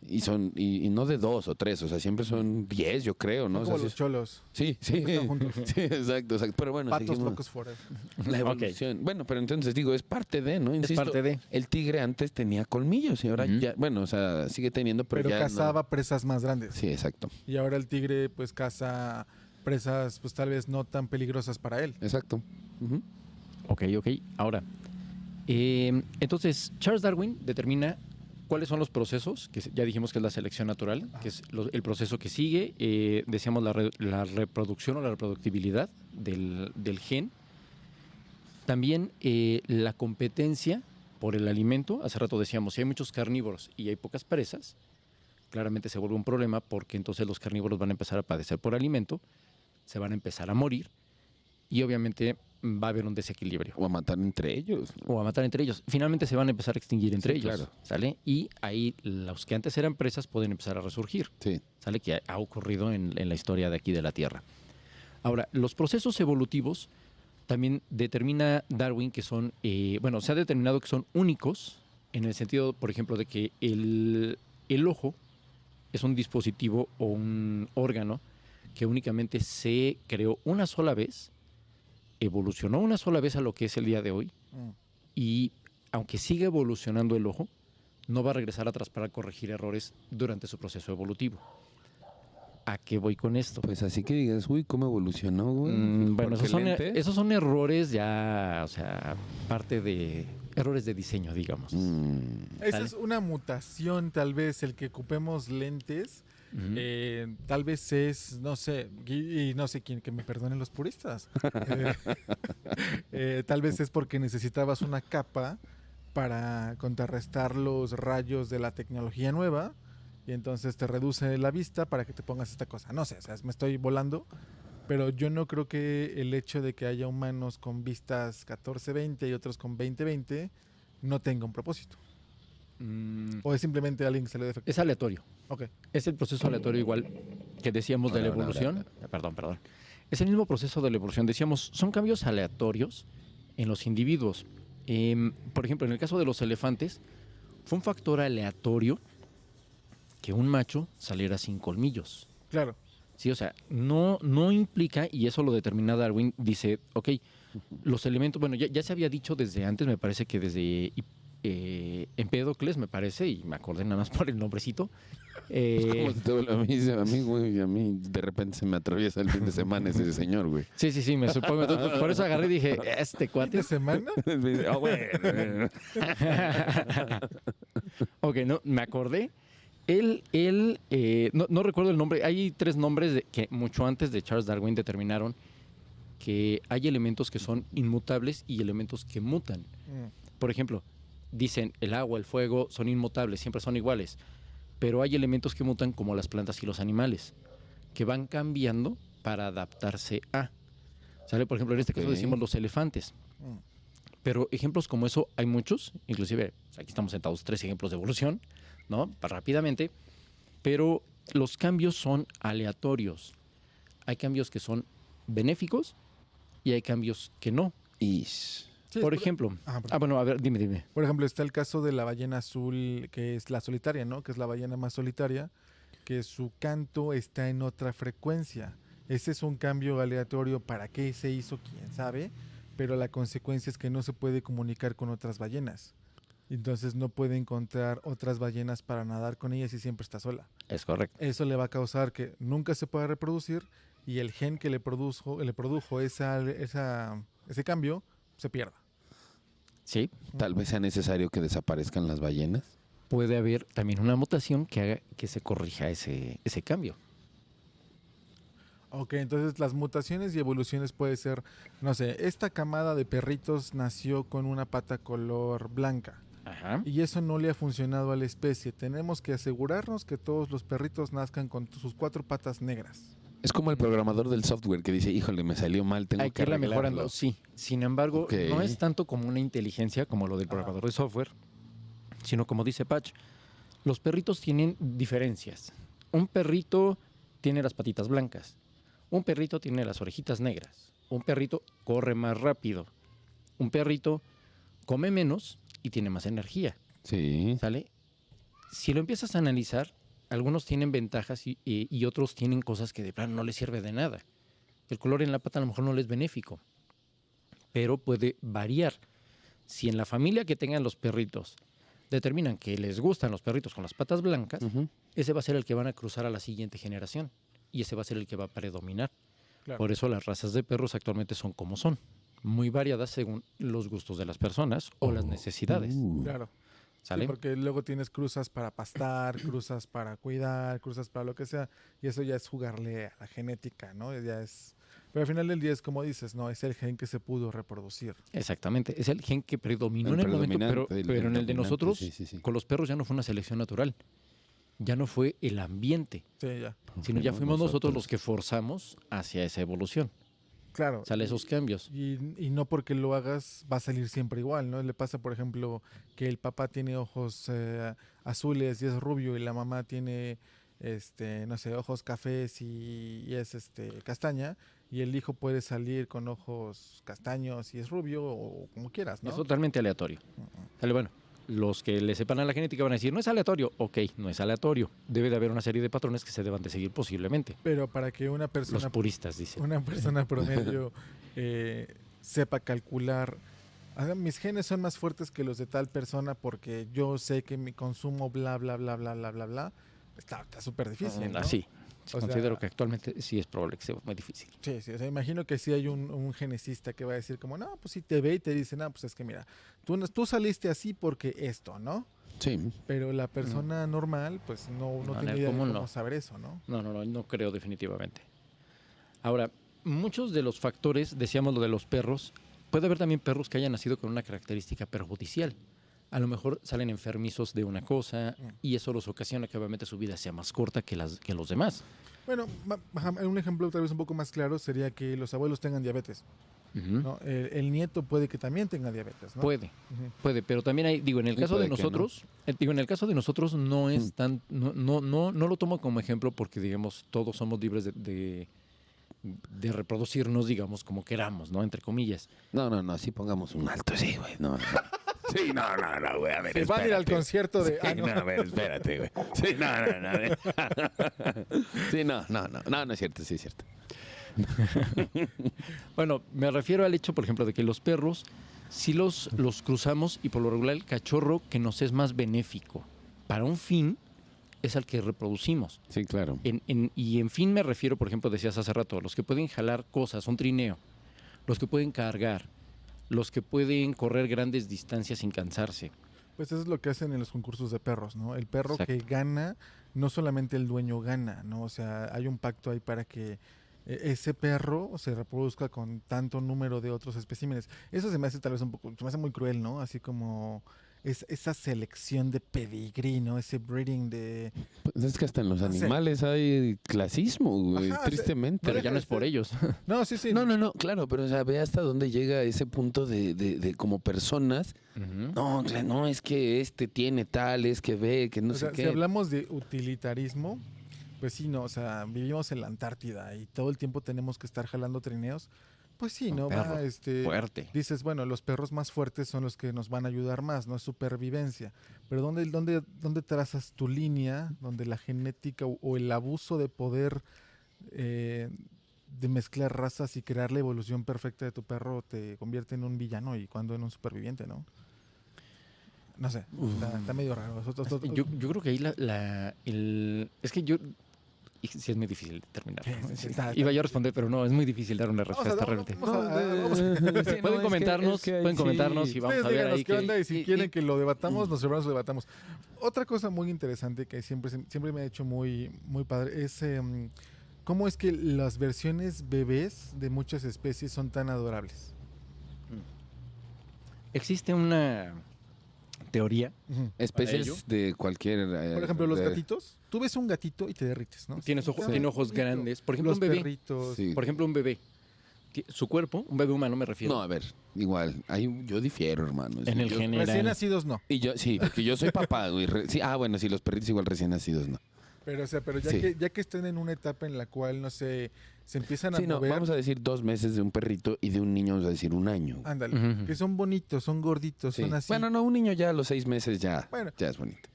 y son y no de 2 o 3, o sea, siempre son 10, yo creo, ¿no? Son O sea, como sí, los cholos. sí, siempre están juntos. sí, exacto. Pero bueno, Patos seguimos. locos fuera. La evolución. Bueno, pero entonces digo, es parte de, ¿no? Insisto, parte de. el tigre antes tenía colmillos y ahora Ujú. ya, bueno, o sea, sigue teniendo, pero, Pero ya no. cazaba presas más grandes. Sí, exacto, Y ahora el tigre pues caza presas pues tal vez no tan peligrosas para él. exacto. Ujú. Ok. Ahora, entonces, Charles Darwin determina cuáles son los procesos, que ya dijimos que es la selección natural, que es el proceso que sigue, decíamos la reproducción o la reproductibilidad del gen. También la competencia por el alimento. Hace rato decíamos, si hay muchos carnívoros y hay pocas presas, claramente se vuelve un problema porque entonces los carnívoros van a empezar a padecer por alimento, se van a empezar a morir y obviamente va a haber un desequilibrio. O a matar entre ellos. O a matar entre ellos. Finalmente se van a empezar a extinguir entre Sí, ellos. claro. ¿Sale? Y ahí los que antes eran presas pueden empezar a resurgir. Sí. ¿Sale? Que ha ocurrido en la historia de aquí de la Tierra. Ahora, los procesos evolutivos también determina Darwin que son, se ha determinado que son únicos en el sentido, por ejemplo, de que el ojo es un dispositivo o un órgano que únicamente se creó una sola vez, evolucionó una sola vez a lo que es el día de hoy, Mm. y aunque siga evolucionando el ojo, no va a regresar atrás para corregir errores durante su proceso evolutivo. ¿A qué voy con esto? Pues así que digas, uy, ¿cómo evolucionó, güey? Bueno, ¿Por qué lentes? esos son errores ya, o sea, parte de errores de diseño, digamos. Esa ¿Sale? es una mutación tal vez, el que ocupemos lentes. Ujú. Tal vez es, no sé, y no sé quién, que me perdonen los puristas. Tal vez es porque necesitabas una capa para contrarrestar los rayos de la tecnología nueva y entonces te reduce la vista para que te pongas esta cosa. No sé, o sea, me estoy volando, pero yo no creo que el hecho de que haya humanos con vistas 14-20 y otros con 20-20 no tenga un propósito. Mm, O es simplemente alguien que se le defecto. es aleatorio. Ok. Es el proceso aleatorio igual que decíamos de la Ahora, evolución. Perdón. Es el mismo proceso de la evolución. Decíamos, son cambios aleatorios en los individuos. Por ejemplo, en el caso de los elefantes, fue un factor aleatorio que un macho saliera sin colmillos. Claro. Sí, o sea, no implica, y eso lo determina Darwin, dice, ok, los elementos, bueno, ya se había dicho desde antes, me parece que desde Empédocles, me parece, y me acordé nada más por el nombrecito. Como si a mí, güey, a mí de repente se me atraviesa el fin de semana ese señor, güey. Sí, me supongo. Entonces, por eso agarré y dije, este ¿Fin cuate. de semana? Ah, güey. Ok, no, me acordé. No recuerdo el nombre. Hay 3 nombres que mucho antes de Charles Darwin determinaron que hay elementos que son inmutables y elementos que mutan. Por ejemplo, dicen el agua, el fuego son inmutables, siempre son iguales. Pero hay elementos que mutan como las plantas y los animales, que van cambiando para adaptarse a. ¿Sale? Por ejemplo, en este caso Ok. decimos los elefantes. Mm. Pero ejemplos como eso hay muchos, inclusive aquí estamos sentados 3 ejemplos de evolución, ¿no? Rápidamente, pero los cambios son aleatorios. Hay cambios que son benéficos y hay cambios que no. Sí, Por ejemplo, perdón. bueno, a ver, dime. Por ejemplo, está el caso de la ballena azul, que es la solitaria, ¿no? Que es la ballena más solitaria, que su canto está en otra frecuencia. Ese es un cambio aleatorio. ¿Para qué se hizo? ¿Quién sabe? Pero la consecuencia es que no se puede comunicar con otras ballenas. Entonces no puede encontrar otras ballenas para nadar con ellas y siempre está sola. Es correcto. Eso le va a causar que nunca se pueda reproducir y el gen que le produjo ese cambio se pierda. Sí, Tal vez sea necesario que desaparezcan las ballenas. puede haber también una mutación que haga que se corrija ese cambio. Ok, entonces las mutaciones y evoluciones puede ser, no sé, esta camada de perritos nació con una pata color blanca Ajá. y eso no le ha funcionado a la especie. Tenemos que asegurarnos que todos los perritos nazcan con sus 4 patas negras. Es como el programador del software que dice, híjole, me salió mal, tengo Hay que que irla arreglarlo. mejorando, sí. Sin embargo, Ok. no es tanto como una inteligencia como lo del programador de software, sino como dice Patch, los perritos tienen diferencias. Un perrito tiene las patitas blancas, un perrito tiene las orejitas negras, un perrito corre más rápido, un perrito come menos y tiene más energía, Sí. ¿sale? Si lo empiezas a analizar, algunos tienen ventajas y otros tienen cosas que de plano no les sirve de nada. El color en la pata a lo mejor no les es benéfico, pero puede variar. Si en la familia que tengan los perritos determinan que les gustan los perritos con las patas blancas, Ujú. ese va a ser el que van a cruzar a la siguiente generación y ese va a ser el que va a predominar. Claro. Por eso las razas de perros actualmente son como son, muy variadas según los gustos de las personas o las necesidades. Claro. Sí, ¿Sale? porque luego tienes cruzas para pastar, cruzas para cuidar, cruzas para lo que sea, y eso ya es jugarle a la genética, ¿no? Ya es. Pero al final del día es como dices, no, es el gen que se pudo reproducir. Exactamente, es el gen que predominó El en el momento, pero, predominante, el pero en el de dominante, nosotros, sí. con los perros ya no fue una selección natural, ya no fue el ambiente, Sí, ya. sino ya fuimos nosotros los que forzamos hacia esa evolución, Claro. sale esos cambios. Y no porque lo hagas va a salir siempre igual, ¿no? Le pasa, por ejemplo, que el papá tiene ojos azules y es rubio y la mamá tiene, no sé, ojos cafés y es castaña y el hijo puede salir con ojos castaños y es rubio o como quieras, ¿no? Es totalmente aleatorio. Sale, bueno, los que le sepan a la genética van a decir, no es aleatorio, ok, no es aleatorio, debe de haber una serie de patrones que se deban de seguir posiblemente. Pero para que una Los persona puristas dicen. una persona promedio sepa calcular, mis genes son más fuertes que los de tal persona porque yo sé que mi consumo bla, bla, bla, bla, bla, bla, bla, está súper difícil, ¿no? Así, O considero sea, que actualmente sí es probable que sea muy difícil. Sí, sí, o sea, imagino que sí hay un genesista que va a decir como, no, pues si te ve y te dice, no, pues es que mira, tú saliste así porque esto, ¿no? Sí. Pero la persona normal, pues no No, en tiene el idea de común cómo no. saber eso, ¿no? No creo definitivamente. Ahora, muchos de los factores, decíamos lo de los perros, puede haber también perros que hayan nacido con una característica perjudicial. A lo mejor salen enfermizos de una cosa y eso los ocasiona que obviamente su vida sea más corta que los demás. Bueno, un ejemplo tal vez un poco más claro sería que los abuelos tengan diabetes, Ujú. ¿no? El nieto puede que también tenga diabetes, ¿no? Puede, Ujú. puede, pero también hay, digo, en el Sí, caso de puede que no. nosotros, en el caso de nosotros no es tan, no lo tomo como ejemplo porque, digamos, todos somos libres de reproducirnos, digamos, como queramos, ¿no? Entre comillas. No, sí pongamos un alto, sí, güey. No. Sí, no, güey. A ver, Se van a ir al espérate. concierto de... Sí, no, a ver, espérate, güey. Sí, no. Sí, no es cierto, sí es cierto. Bueno, me refiero al hecho, por ejemplo, de que los perros sí los cruzamos y por lo regular el cachorro que nos es más benéfico para un fin es al que reproducimos. Sí, claro. Y en fin me refiero, por ejemplo, decías hace rato, los que pueden jalar cosas, un trineo, los que pueden cargar, los que pueden correr grandes distancias sin cansarse. Pues eso es lo que hacen en los concursos de perros, ¿no? El perro Exacto. que gana, no solamente el dueño gana, ¿no? O sea, hay un pacto ahí para que ese perro se reproduzca con tanto número de otros especímenes. Eso se me hace tal vez un poco, se me hace muy cruel, ¿no? Así como esa selección de pedigrí, ¿no? Ese breeding de... Pues es que hasta en los No sé. animales hay clasismo, güey, Ajá, tristemente. Pero deja ya no de es por ser- ellos. No, sí. No, claro, pero o sea, ve hasta dónde llega ese punto de como personas. Ujú. No, o sea, no, es que este tiene tal, es que ve, que no O sé sea, qué. si hablamos de utilitarismo, pues sí, no, o sea, vivimos en la Antártida y todo el tiempo tenemos que estar jalando trineos. Pues sí, Un ¿no? perro fuerte. Dices, bueno, los perros más fuertes son los que nos van a ayudar más, no es supervivencia. Pero ¿dónde trazas tu línea donde la genética o el abuso de poder de mezclar razas y crear la evolución perfecta de tu perro te convierte en un villano y cuando en un superviviente, ¿no? No sé, está medio raro. Yo creo que ahí es que yo... y sí es muy difícil determinar. Sí, ¿no? sí, Sí. está- Iba yo a responder, pero no, es muy difícil dar una respuesta realmente. Pueden comentarnos, y vamos a ver ahí qué onda y si y- quieren que lo debatamos, nosotros lo debatamos. Otra cosa muy interesante que siempre me ha hecho muy, muy padre es cómo es que las versiones bebés de muchas especies son tan adorables. Existe una teoría. Ujú. Especies ello. de cualquier. Por ejemplo, los de- gatitos. Tú ves un gatito y te derrites, ¿no? Tiene ojos Bonito. grandes. Por ejemplo, Los un bebé. perritos. Sí. Por ejemplo, un bebé. Su cuerpo, un bebé humano me refiero. No, a ver, igual. Yo difiero, hermano. En el Yo- general. Recién nacidos no. Y yo, sí, porque yo soy papá, güey. Sí, bueno, sí, los perritos igual recién nacidos, ¿no? Pero, o sea, ya, Sí. ya que estén en una etapa en la cual, no sé, se empiezan a Sí, no, mover. vamos a decir 2 meses de un perrito y de un niño vamos a decir 1 año. Ándale, Ujú. que son bonitos, son gorditos, Sí. son así. Bueno, no, un niño ya a los 6 meses ya, Bueno. ya es bonito.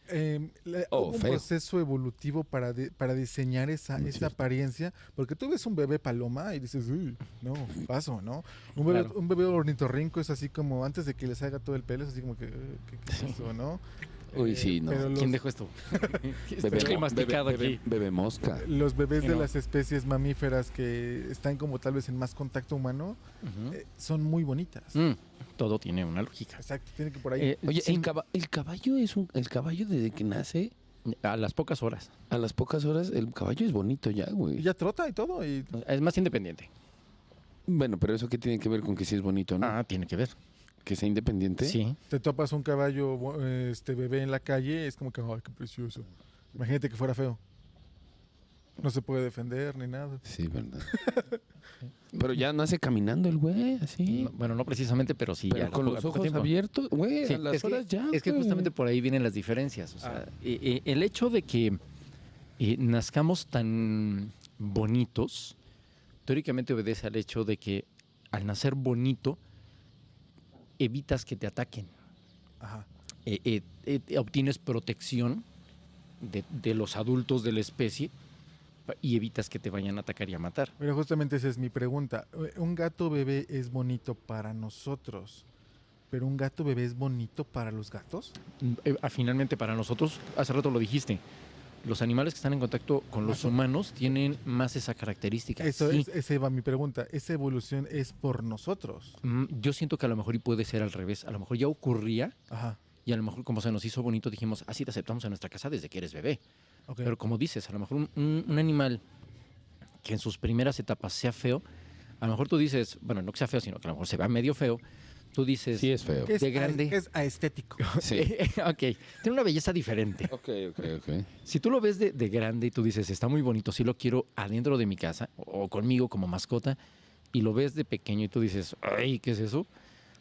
Hubo un feo. proceso evolutivo para diseñar esa cierto. apariencia, porque tú ves un bebé paloma y dices, uy, no, paso, ¿no? Claro. Un bebé ornitorrinco es así como, antes de que les haga todo el pelo, es así como que, ¿qué es eso, no? Uy, sí, no. Pero ¿Quién dejó esto? Bebé, Estoy masticado bebé- aquí. bebé mosca. los bebés Sí, de no. las especies mamíferas que están como tal vez en más contacto humano, Ujú. son muy bonitas. Todo tiene una lógica. Exacto, tiene que por ahí. Oye, Sí, el caballo el caballo desde que nace, a las pocas horas. a las pocas horas, el caballo es bonito ya, Y güey. ya trota y todo. Y Es más independiente. Bueno, pero eso qué tiene que ver con que sí es bonito, ¿no? Tiene que ver. Que sea independiente. Sí. te topas un caballo bebé en la calle, es como que, ay, qué precioso. Imagínate que fuera feo. No se puede defender ni nada. Sí, verdad. Pero ya nace caminando el güey, así. Bueno, no precisamente, pero sí. Pero ya con poco- los poco ojos tiempo. abiertos, güey, Sí, a las horas ya. es que güey. justamente por ahí vienen las diferencias. O sea, el hecho de que nazcamos tan bonitos, teóricamente obedece al hecho de que al nacer bonito, evitas que te ataquen. Ajá. Obtienes protección de los adultos de la especie y evitas que te vayan a atacar y a matar. Pero justamente esa es mi pregunta. Un gato bebé es bonito para nosotros, pero un gato bebé es bonito para los gatos. Finalmente para nosotros, hace rato lo dijiste, los animales que están en contacto con los humanos tienen más esa característica. Eso Sí. esa va mi pregunta. Esa evolución es por nosotros. Yo siento que a lo mejor y puede ser al revés. A lo mejor ya ocurría Ajá. y a lo mejor como se nos hizo bonito dijimos, así te aceptamos en nuestra casa desde que eres bebé. Ok. Pero como dices, a lo mejor un animal que en sus primeras etapas sea feo, a lo mejor tú dices, bueno, no que sea feo, sino que a lo mejor se va medio feo, tú dices, Sí es feo. ¿Qué es de grande. ¿Qué es aestético? Sí. ok, tiene una belleza diferente. Ok. Si tú lo ves de grande y tú dices, está muy bonito, sí lo quiero adentro de mi casa o conmigo como mascota, y lo ves de pequeño y tú dices, ay, ¿qué es eso?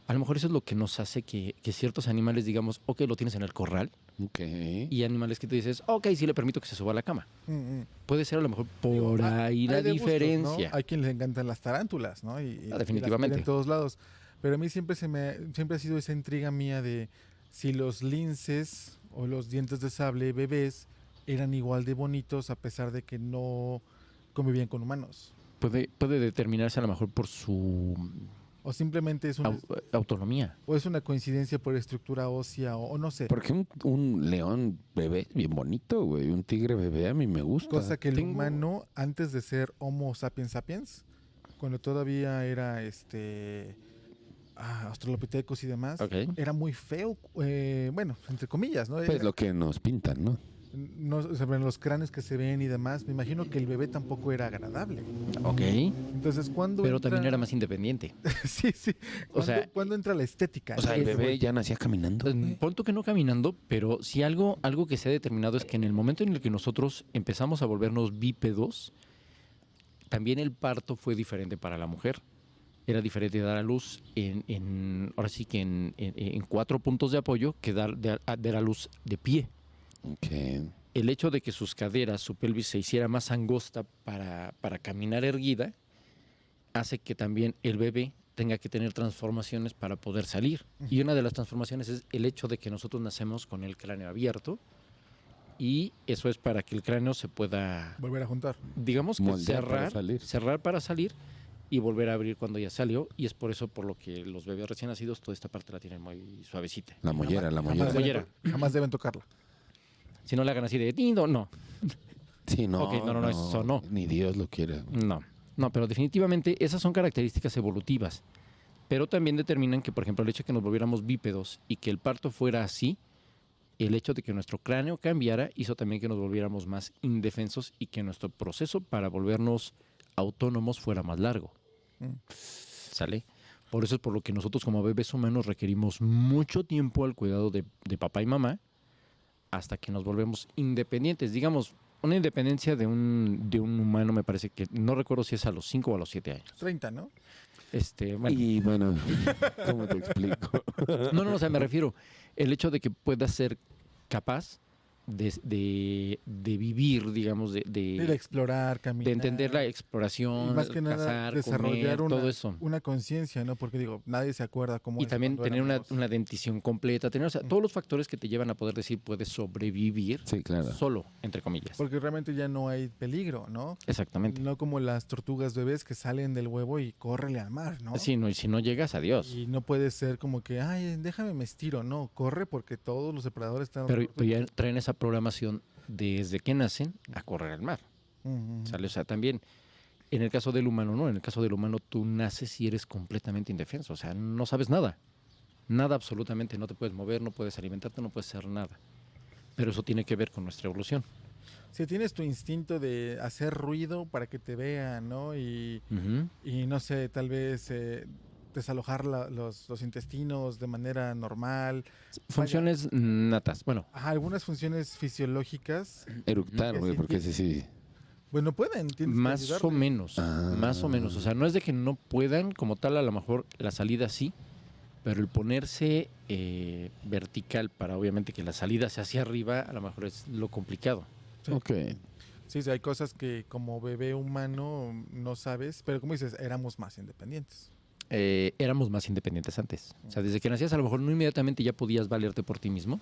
A lo mejor eso es lo que nos hace que ciertos animales digamos, ok, lo tienes en el corral, Ok. y animales que tú dices, ok, sí le permito que se suba a la cama. Mm, mm. Puede ser a lo mejor por Digo, ahí la hay de gustos, ¿no? diferencia. Hay quien les encantan las tarántulas, ¿no? Y las definitivamente. quiere en todos lados. Pero a mí siempre ha sido esa intriga mía de si los linces o los dientes de sable bebés eran igual de bonitos a pesar de que no convivían con humanos. Puede determinarse a lo mejor por su O simplemente es una, autonomía. o es una coincidencia por estructura ósea o no sé. Porque un león bebé es bien bonito, güey. Un tigre bebé a mí me gusta. Cosa que el Tengo- humano, antes de ser Homo sapiens sapiens, cuando todavía era Australopithecus y demás, Ok. era muy feo, bueno, entre comillas, ¿no? Pues lo que nos pintan, ¿no? No, o sea, en los cráneos que se ven y demás, me imagino que el bebé tampoco era agradable. Ok. Entonces, ¿cuándo Pero entra... también era más independiente. Sí, sí. O sea, ¿Cuándo entra la estética? O sea, el Ese bebé güey. ya nacía caminando. güey. Pon tú que no caminando, pero sí algo que se ha determinado es que en el momento en el que nosotros empezamos a volvernos bípedos, también el parto fue diferente para la mujer. Era diferente dar a luz ahora sí que en 4 puntos de apoyo que dar a luz de pie. Ok. El hecho de que sus caderas, su pelvis se hiciera más angosta para caminar erguida, hace que también el bebé tenga que tener transformaciones para poder salir. Y una de las transformaciones es el hecho de que nosotros nacemos con el cráneo abierto y eso es para que el cráneo se pueda, Volver a juntar. digamos que Moldear para salir. cerrar para salir y volver a abrir cuando ya salió. Y es por eso por lo que los bebés recién nacidos toda esta parte la tienen muy suavecita. La mollera, la Jamás mollera. Mollera. Jamás deben tocarla. Si no la hagan así de tindo, no. Sí, no. Ok, no, eso no. Ni Dios lo quiera. No, pero definitivamente esas son características evolutivas. Pero también determinan que, por ejemplo, el hecho de que nos volviéramos bípedos y que el parto fuera así, el hecho de que nuestro cráneo cambiara hizo también que nos volviéramos más indefensos y que nuestro proceso para volvernos autónomos fuera más largo. Mm. ¿Sale? Por eso es por lo que nosotros como bebés humanos requerimos mucho tiempo al cuidado de papá y mamá hasta que nos volvemos independientes. Digamos, una independencia de un humano me parece que, no recuerdo si es a los 5 o a los 7 años. 30, ¿no? Bueno, Y bueno, ¿cómo te explico? no, o sea, me refiero, el hecho de que puedas ser capaz de vivir, digamos, Ir a explorar, caminar. de entender la Y exploración, más que nada, cazar, desarrollar comer, todo eso. una conciencia, ¿no? Porque digo, nadie se acuerda cómo Y es también cuando tener éramos- una dentición completa, tener, o sea, todos los factores que te llevan a poder decir puedes sobrevivir Sí, claro. solo, entre comillas. Porque realmente ya no hay peligro, ¿no? Exactamente. No como las tortugas bebés que salen del huevo y córrele al mar, ¿no? Sí, no, y si no llegas, adiós. Y no puede ser como que, ay, déjame me estiro. No, corre porque todos los depredadores están... Pero ya traen esa programación desde que nacen a correr al mar. Ujú. ¿Sale? O sea, también en el caso del humano, no. En el caso del humano, tú naces y eres completamente indefenso. O sea, no sabes nada. Nada absolutamente. No te puedes mover, no puedes alimentarte, no puedes hacer nada. Pero eso tiene que ver con nuestra evolución. Si tienes tu instinto de hacer ruido para que te vean, ¿no? Y no sé, tal vez desalojar los intestinos de manera normal. Funciones natas. Bueno, Ajá, algunas funciones fisiológicas, Eructar, güey, porque ese sí. bueno, pueden. Tienes que más o ayudarles. menos. Ah. Más o menos. O sea, no es de que no puedan, como tal, a lo mejor la salida sí, pero el ponerse vertical para obviamente que la salida sea hacia arriba, a lo mejor es lo complicado. Sí. Ok. Sí, sí, hay cosas que como bebé humano no sabes, pero como dices, éramos más independientes. Éramos más independientes antes. O sea, desde que nacías a lo mejor no inmediatamente ya podías valerte por ti mismo,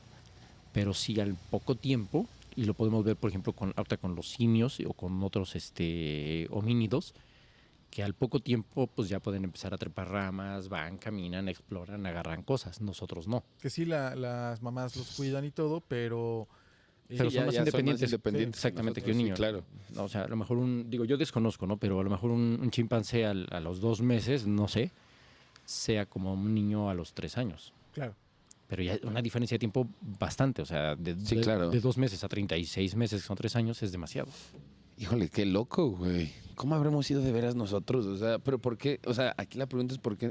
pero sí al poco tiempo, y lo podemos ver por ejemplo ahorita con los simios o con otros homínidos, que al poco tiempo pues ya pueden empezar a trepar ramas, van, caminan, exploran, agarran cosas. Nosotros no. Que sí, las mamás los cuidan y todo, pero... Pero son más independientes. independientes Exactamente, que un nosotros, niño. sí, claro. No, o sea, a lo mejor digo, yo desconozco, ¿no? Pero a lo mejor un chimpancé a los 2 meses, no sé, sea como un niño a los 3 años. Claro. Pero ya una diferencia de tiempo bastante, o sea, Sí, claro. de 2 meses a 36 meses, que son 3 años, es demasiado. Híjole, qué loco, güey. ¿Cómo habremos sido de veras nosotros? O sea, pero ¿por qué? O sea, aquí la pregunta es por qué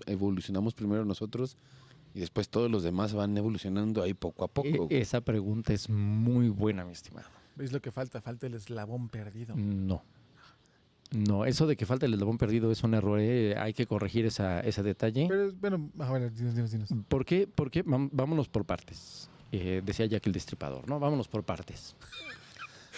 evolucionamos primero nosotros y después todos los demás van evolucionando ahí poco a poco. güey. Esa pregunta es muy buena, mi estimado. ¿Veis lo que falta? Falta el eslabón perdido. No. No, eso de que falta el eslabón perdido es un error, ¿eh? Hay que corregir ese detalle. Pero, bueno, a ver, dinos. ¿Por qué? Vámonos por partes. Decía Jack el Destripador, ¿no? Vámonos por partes.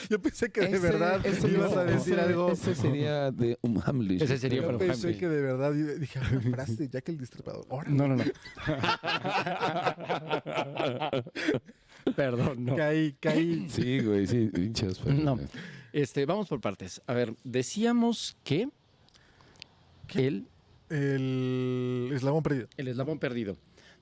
Yo pensé que de verdad ibas a decir algo. Ese sería de Hamlet. Ese sería Yo para pensé Hamlet. que de verdad dije una frase, Jack el Destripador. Órale. No, no, no. Perdón, no. Caí. Sí, güey, sí, pinches. No. Vamos por partes. A ver, decíamos que ¿Qué? El eslabón perdido. el eslabón perdido.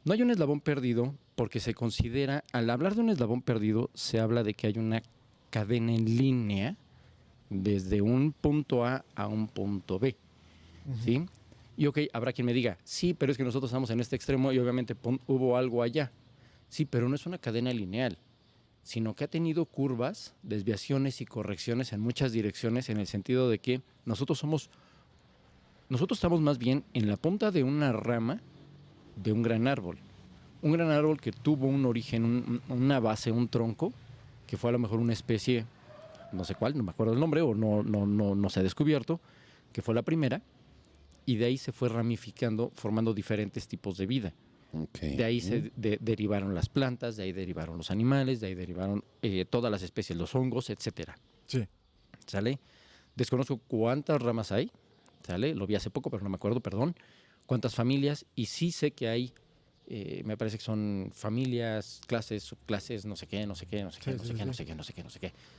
No hay un eslabón perdido porque se considera, al hablar de un eslabón perdido, se habla de que hay una cadena en línea desde un punto A un punto B. ¿Sí? Y ok, habrá quien me diga, sí, pero es que nosotros estamos en este extremo y obviamente hubo algo allá. Sí, pero no es una cadena lineal, sino que ha tenido curvas, desviaciones y correcciones en muchas direcciones en el sentido de que nosotros estamos más bien en la punta de una rama de un gran árbol. Un gran árbol que tuvo un origen, una base, un tronco, que fue a lo mejor una especie, no sé cuál, no me acuerdo el nombre o no se ha descubierto, que fue la primera, y de ahí se fue ramificando, formando diferentes tipos de vida. Okay. De ahí se derivaron las plantas, de ahí derivaron los animales, de ahí derivaron todas las especies, los hongos, etcétera. Sí. ¿Sale? Desconozco cuántas ramas hay, ¿sale? Lo vi hace poco, pero no me acuerdo, perdón. Cuántas familias, y sí sé que hay, me parece que son familias, clases, subclases, no sé qué.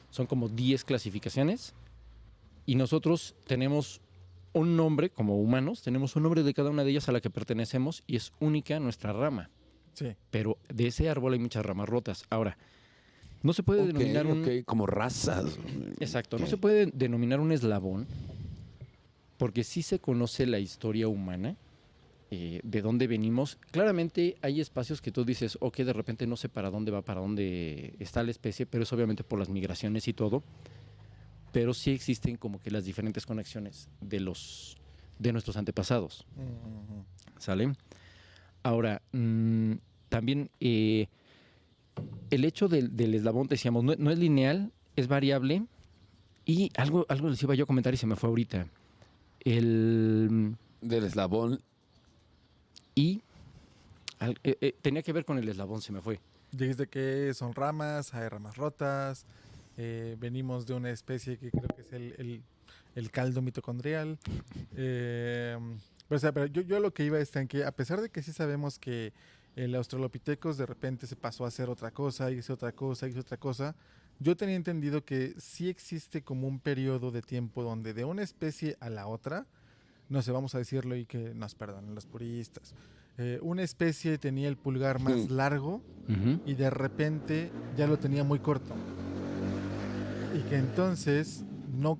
Son como 10 clasificaciones, y nosotros tenemos un nombre, como humanos, tenemos un nombre de cada una de ellas a la que pertenecemos y es única nuestra rama. Sí. Pero de ese árbol hay muchas ramas rotas. Ahora, no se puede denominar un... como razas. Exacto, Ok. no se puede denominar un eslabón porque sí se conoce la historia humana, de dónde venimos. Claramente hay espacios que tú dices, ok, de repente no sé para dónde va, para dónde está la especie, pero es obviamente por las migraciones y todo. Pero sí existen como que las diferentes conexiones de nuestros antepasados, ¿sale? Ahora, también el hecho del eslabón, decíamos, no es lineal, es variable, y algo les iba yo a comentar y se me fue ahorita. Del eslabón. Tenía que ver con el eslabón, se me fue. Dijiste que son ramas, hay ramas rotas. Venimos de una especie que creo que es el caldo mitocondrial. Pero, o sea, pero yo lo que iba es en que, a pesar de que sí sabemos que el Australopithecus de repente se pasó a hacer otra cosa, hizo otra cosa, yo tenía entendido que sí existe como un periodo de tiempo donde de una especie a la otra, no sé, vamos a decirlo y que nos perdonen los puristas, una especie tenía el pulgar más largo y de repente ya lo tenía muy corto. Y que entonces no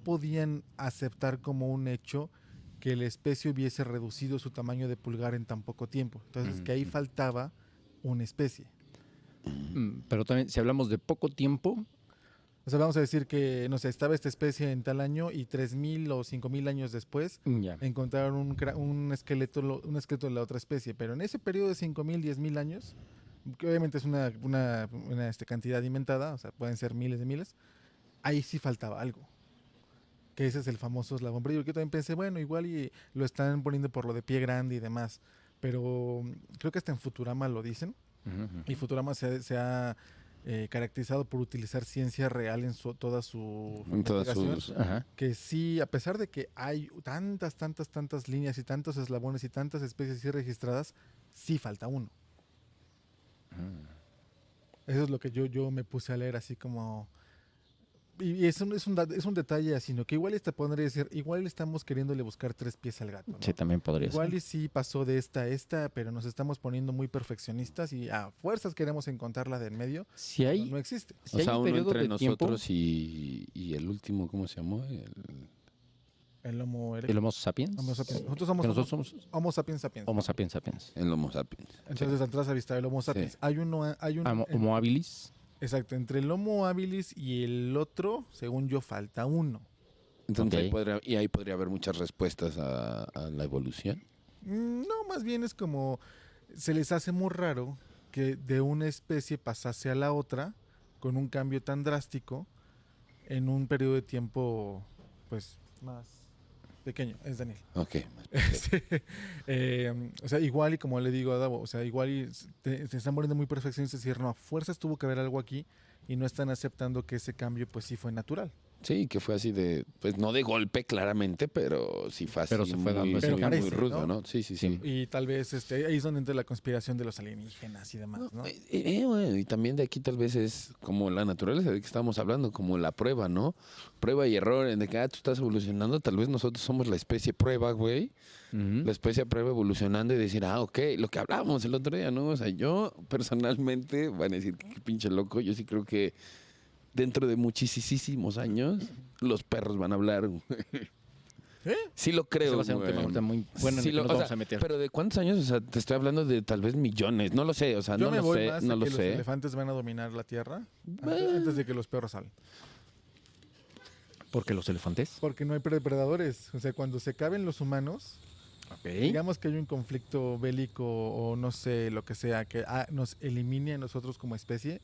podían aceptar como un hecho que la especie hubiese reducido su tamaño de pulgar en tan poco tiempo. Entonces, que ahí faltaba una especie. Pero también, si hablamos de poco tiempo, O sea, vamos a decir que, no sé, estaba esta especie en tal año y 3.000 o 5.000 años después ya. encontraron un esqueleto de la otra especie. Pero en ese periodo de 5.000, 10.000 años, que obviamente es una cantidad inventada, o sea, pueden ser miles de miles, ahí sí faltaba algo. Que ese es el famoso eslabón perdido. Yo también pensé, bueno, igual y lo están poniendo por lo de pie grande y demás. Pero creo que hasta en Futurama lo dicen. Y Futurama se ha caracterizado por utilizar ciencia real en toda su investigación. Ajá. Que sí, a pesar de que hay tantas líneas y tantos eslabones y tantas especies así registradas, sí falta uno. Eso es lo que yo me puse a leer así como... Y es un detalle así, ¿no? Que igual podría decir, igual estamos queriéndole buscar tres pies al gato, ¿no? Sí, también podría Igual ser. y sí pasó de esta a esta, pero nos estamos poniendo muy perfeccionistas y a fuerzas queremos encontrarla de en medio. Si hay, No existe. si O hay sea, un uno periodo entre de tiempo, nosotros y el último, ¿cómo se llamó? El Homo el erectus. Homo sapiens, Homo sapiens. Nosotros que somos nosotros somos Homo sapiens sapiens. Homo sapiens sapiens. El Homo sapiens. Entonces atrás está el Homo sapiens. Sí. Hay un Homo habilis. exacto, entre el Homo habilis y el otro, según yo, falta uno. Entonces Ok. ahí podría haber muchas respuestas a la evolución. No, más bien es como se les hace muy raro que de una especie pasase a la otra con un cambio tan drástico en un periodo de tiempo pues más pequeño. Es Daniel. Ok. O sea, igual y como le digo a Davo, o sea, igual y se están poniendo muy perfeccionistas y decir, no, a fuerzas tuvo que haber algo aquí y no están aceptando que ese cambio pues sí fue natural. Sí, que fue así de, pues no de golpe claramente, pero sí fue así Pero se fue dando muy, ese Pero muy, cambio. parece, rudo, ¿no? ¿no? Sí, sí, sí. Y tal vez ahí es donde entra la conspiración de los alienígenas y demás, ¿no? Bueno, y también de aquí tal vez es como la naturaleza de que estamos hablando, como la prueba, ¿no? Prueba y error, en de que tú estás evolucionando, tal vez nosotros somos la especie prueba, güey. Ujú. La especie prueba evolucionando y decir, ok, lo que hablábamos el otro día, ¿no? O sea, yo personalmente, van a decir, qué pinche loco, yo sí creo que dentro de muchísimos años los perros van a hablar, güey. ¿Eh? Sí lo creo, Ese va a ser un güey. tema ahorita muy bueno en Sí el que lo- nos o vamos sea, a meter. Pero ¿de cuántos años? O sea, te estoy hablando de tal vez millones, no lo sé, o sea, Yo no me lo voy sé, más no a lo que los sé. elefantes van a dominar la Tierra antes de que los perros salgan. ¿Por qué los elefantes? Porque no hay depredadores. O sea, cuando se caben los humanos, Ok. digamos que hay un conflicto bélico o no sé, lo que sea, que nos elimine a nosotros como especie,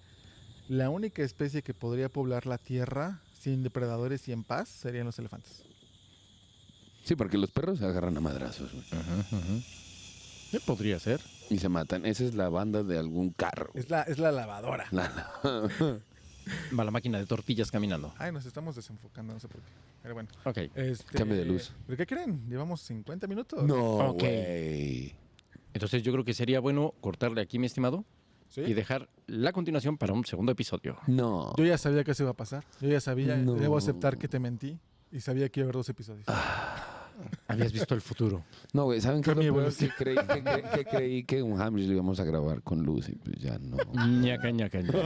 la única especie que podría poblar la Tierra sin depredadores y en paz serían los elefantes. Sí, porque los perros se agarran a madrazos, güey, Sí, podría ser. y se matan. Esa es la banda de algún carro. Es la lavadora. Va la máquina de tortillas caminando. Ay, nos estamos desenfocando, no sé por qué. Pero bueno. Ok. Cambio de luz. ¿Pero qué creen? Llevamos 50 minutos. No, Ok. güey. Entonces yo creo que sería bueno cortarle aquí, mi estimado, ¿Sí? y dejar la continuación para un segundo episodio. No. Yo ya sabía que eso iba a pasar. Yo ya sabía, No. debo aceptar que te mentí. Y sabía que iba a haber 2 episodios. Habías visto el futuro. No, güey, ¿saben qué? Fue mi Que evolución. creí que un Hamlet lo íbamos a grabar con luz y pues ya no. Ñaca, ñaca, ñaca.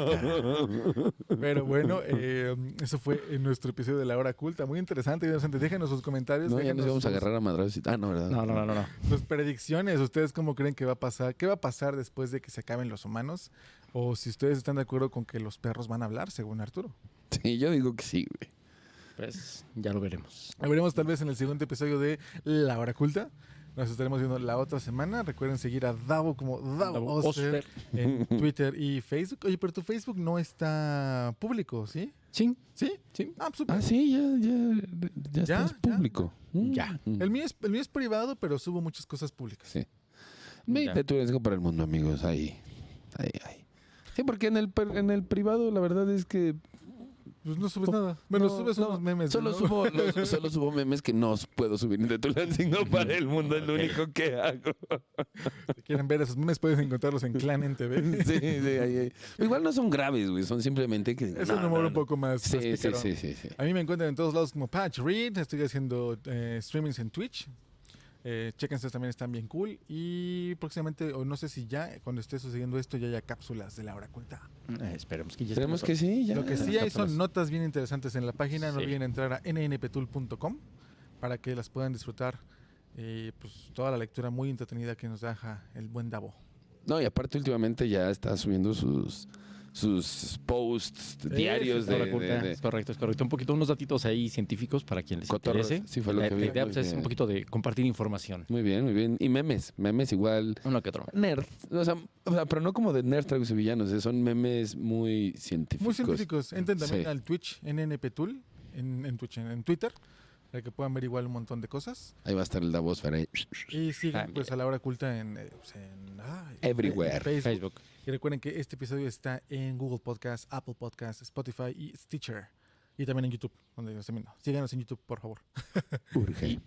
Pero bueno, eso fue en nuestro episodio de La Hora Culta. Muy interesante, interesante. Déjenos sus comentarios. No, ya nos déjenos íbamos a sus- agarrar a madrazos. No, ¿verdad? No. sus predicciones. ¿Ustedes cómo creen que va a pasar? ¿Qué va a pasar después de que se acaben los humanos? O si ustedes están de acuerdo con que los perros van a hablar, según Arturo. Sí, yo digo que sí, güey. Pues ya lo veremos. Lo veremos tal vez en el siguiente episodio de La Hora Culta. Nos estaremos viendo la otra semana. Recuerden seguir a Davo como Davo Davo Osfer Osfer. en Twitter y Facebook. Oye, pero tu Facebook no está público, ¿sí? Sí, ¿Sí? sí. Ah, súper. Ah, sí, ya ¿Ya? estás público. Ya. El mío es privado, pero subo muchas cosas públicas. Sí. Ya. Ve tú eres para el mundo, amigos. Ahí. Sí, porque en el privado la verdad es que Pues no subes nada. Bueno, no, subes no, unos memes. solo ¿no? solo subo memes que no puedo subir de tu sino para el mundo, es lo único que hago. Si quieren ver esos memes, pueden encontrarlos en Clan en TV. Sí, ahí. Igual no son graves, güey, son simplemente que... Es un humor un poco más, Sí, más sí, pícaro. sí. A mí me encuentran en todos lados como Patch Reed. Estoy haciendo streamings en Twitch. Chéquense, también están bien cool. Y próximamente, o no sé si ya, cuando esté sucediendo esto, ya haya cápsulas de La Hora Culta. Esperemos que ya Esperemos que sí, ya. Lo que sí hay son notas bien interesantes en la página. No Sí. olviden entrar a nnptool.com para que las puedan disfrutar. Pues toda la lectura muy entretenida que nos deja el buen Davo. No, y aparte últimamente ya está subiendo sus posts diarios sí, de, Hora Culta, de es correcto. Un poquito, unos datitos ahí científicos para quien les cotorros. interese. Sí, fue lo La que vi. idea Muy pues, es bien. un poquito de compartir información. Muy bien, muy bien. Y memes igual. Uno que otro. Nerd. O sea, pero no como de nerd, tragos y villanos. Son memes muy científicos. Muy científicos. Entren también Sí. al Twitch, NNPtool, en Twitch, en Twitter, para que puedan ver igual un montón de cosas. Ahí va a estar el Davos ahí. Y sigan Ah, pues a La Hora Culta en Everywhere. en Facebook. Facebook. Y recuerden que este episodio está en Google Podcast, Apple Podcast, Spotify y Stitcher. Y también en YouTube, donde nos estén viendo. Síganos en YouTube, por favor. Urge.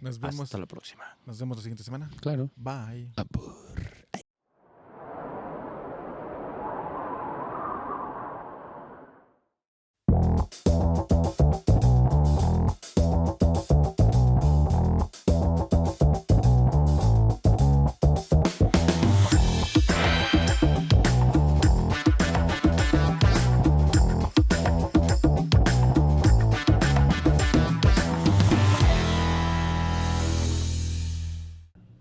Nos vemos, Hasta la próxima. nos vemos la siguiente semana. Claro. Bye. Abur.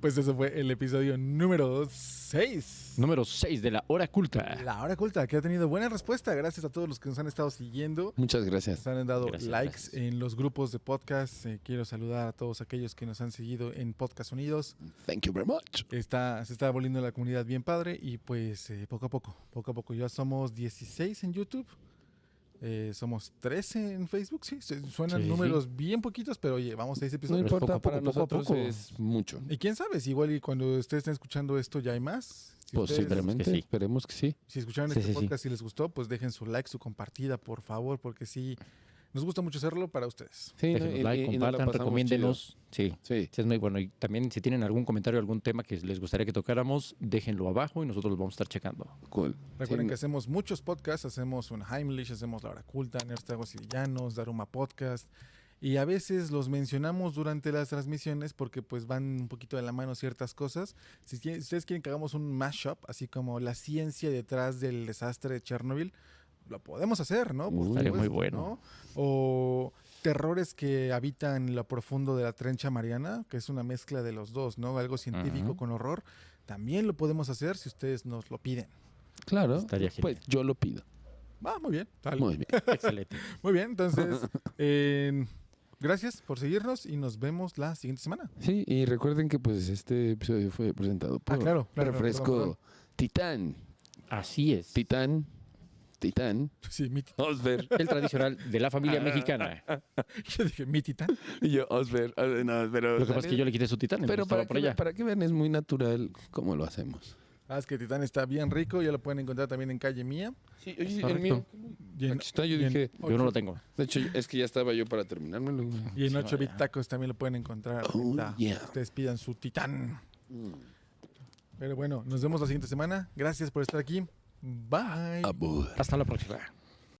Pues eso fue el episodio número 6. Número 6 de la Hora Culta. La Hora Culta, que ha tenido buena respuesta. Gracias a todos los que nos han estado siguiendo. Muchas gracias. Nos han dado Gracias, likes gracias. en los grupos de podcast. Quiero saludar a todos aquellos que nos han seguido en Podcast Unidos. Thank you very much. Se está volviendo la comunidad bien padre y pues poco a poco. Ya somos 16 en YouTube. Somos 13 en Facebook, sí. Suenan Sí, números bien poquitos, pero oye, vamos a 6 No episodios. Pero es importa, poco a para poco, poco a nosotros poco. es mucho. Y quién sabe, si igual y cuando ustedes estén escuchando esto ya hay más. Si ustedes- Posiblemente, que sí. esperemos que sí. Si escucharon Sí, este sí, sí. podcast y les gustó, pues dejen su like, su compartida, por favor, porque sí, nos gusta mucho hacerlo para ustedes. Sí, Déjenos ¿no? like, nos la compartan, pasamos recomiéndenos. Sí. chido. Sí. Sí, es muy bueno. Y también si tienen algún comentario, algún tema que les gustaría que tocáramos, déjenlo abajo y nosotros los vamos a estar checando. Cool. Recuerden Sí, que hacemos muchos podcasts, hacemos un Heimlich, hacemos La Hora Culta, Nerds, Tragos y Villanos, Daruma Podcast, y a veces los mencionamos durante las transmisiones porque pues van un poquito de la mano ciertas cosas. Si ustedes quieren que hagamos un mashup, así como la ciencia detrás del desastre de Chernobyl, lo podemos hacer, ¿no? Por Estaría muy supuesto, bueno. ¿no? O terrores que habitan lo profundo de la trencha mariana, que es una mezcla de los dos, ¿no? Algo científico Ujú. con horror. También lo podemos hacer si ustedes nos lo piden. Claro. Estaría Pues genial. yo lo pido. Muy bien. Tal. Muy bien. Excelente. Muy bien, entonces, gracias por seguirnos y nos vemos la siguiente semana. Sí, y recuerden que pues este episodio fue presentado por claro, Refresco perdón. Titán. Así es. Titán. Sí, Osber. El tradicional de la familia mexicana. yo dije, mi titán. Y yo, Osber. No, pero Lo que pasa es que yo le quité su titán. Pero estaba por allá. para que vean, es muy natural cómo lo hacemos. Es que Titán está bien rico, ya lo pueden encontrar también en Calle Mía. Sí, oye, el Correcto. mío. Y en, Aquí está, yo y en dije. Yo no lo tengo. De hecho, es que ya estaba yo para terminármelo. güey. y en Sí, 8-bit vaya. tacos también lo pueden encontrar. Oh, ahorita. yeah. Ustedes pidan su Titán. Mm. Pero bueno, nos vemos la siguiente semana. Gracias por estar aquí. Bye. Abur. Hasta la próxima.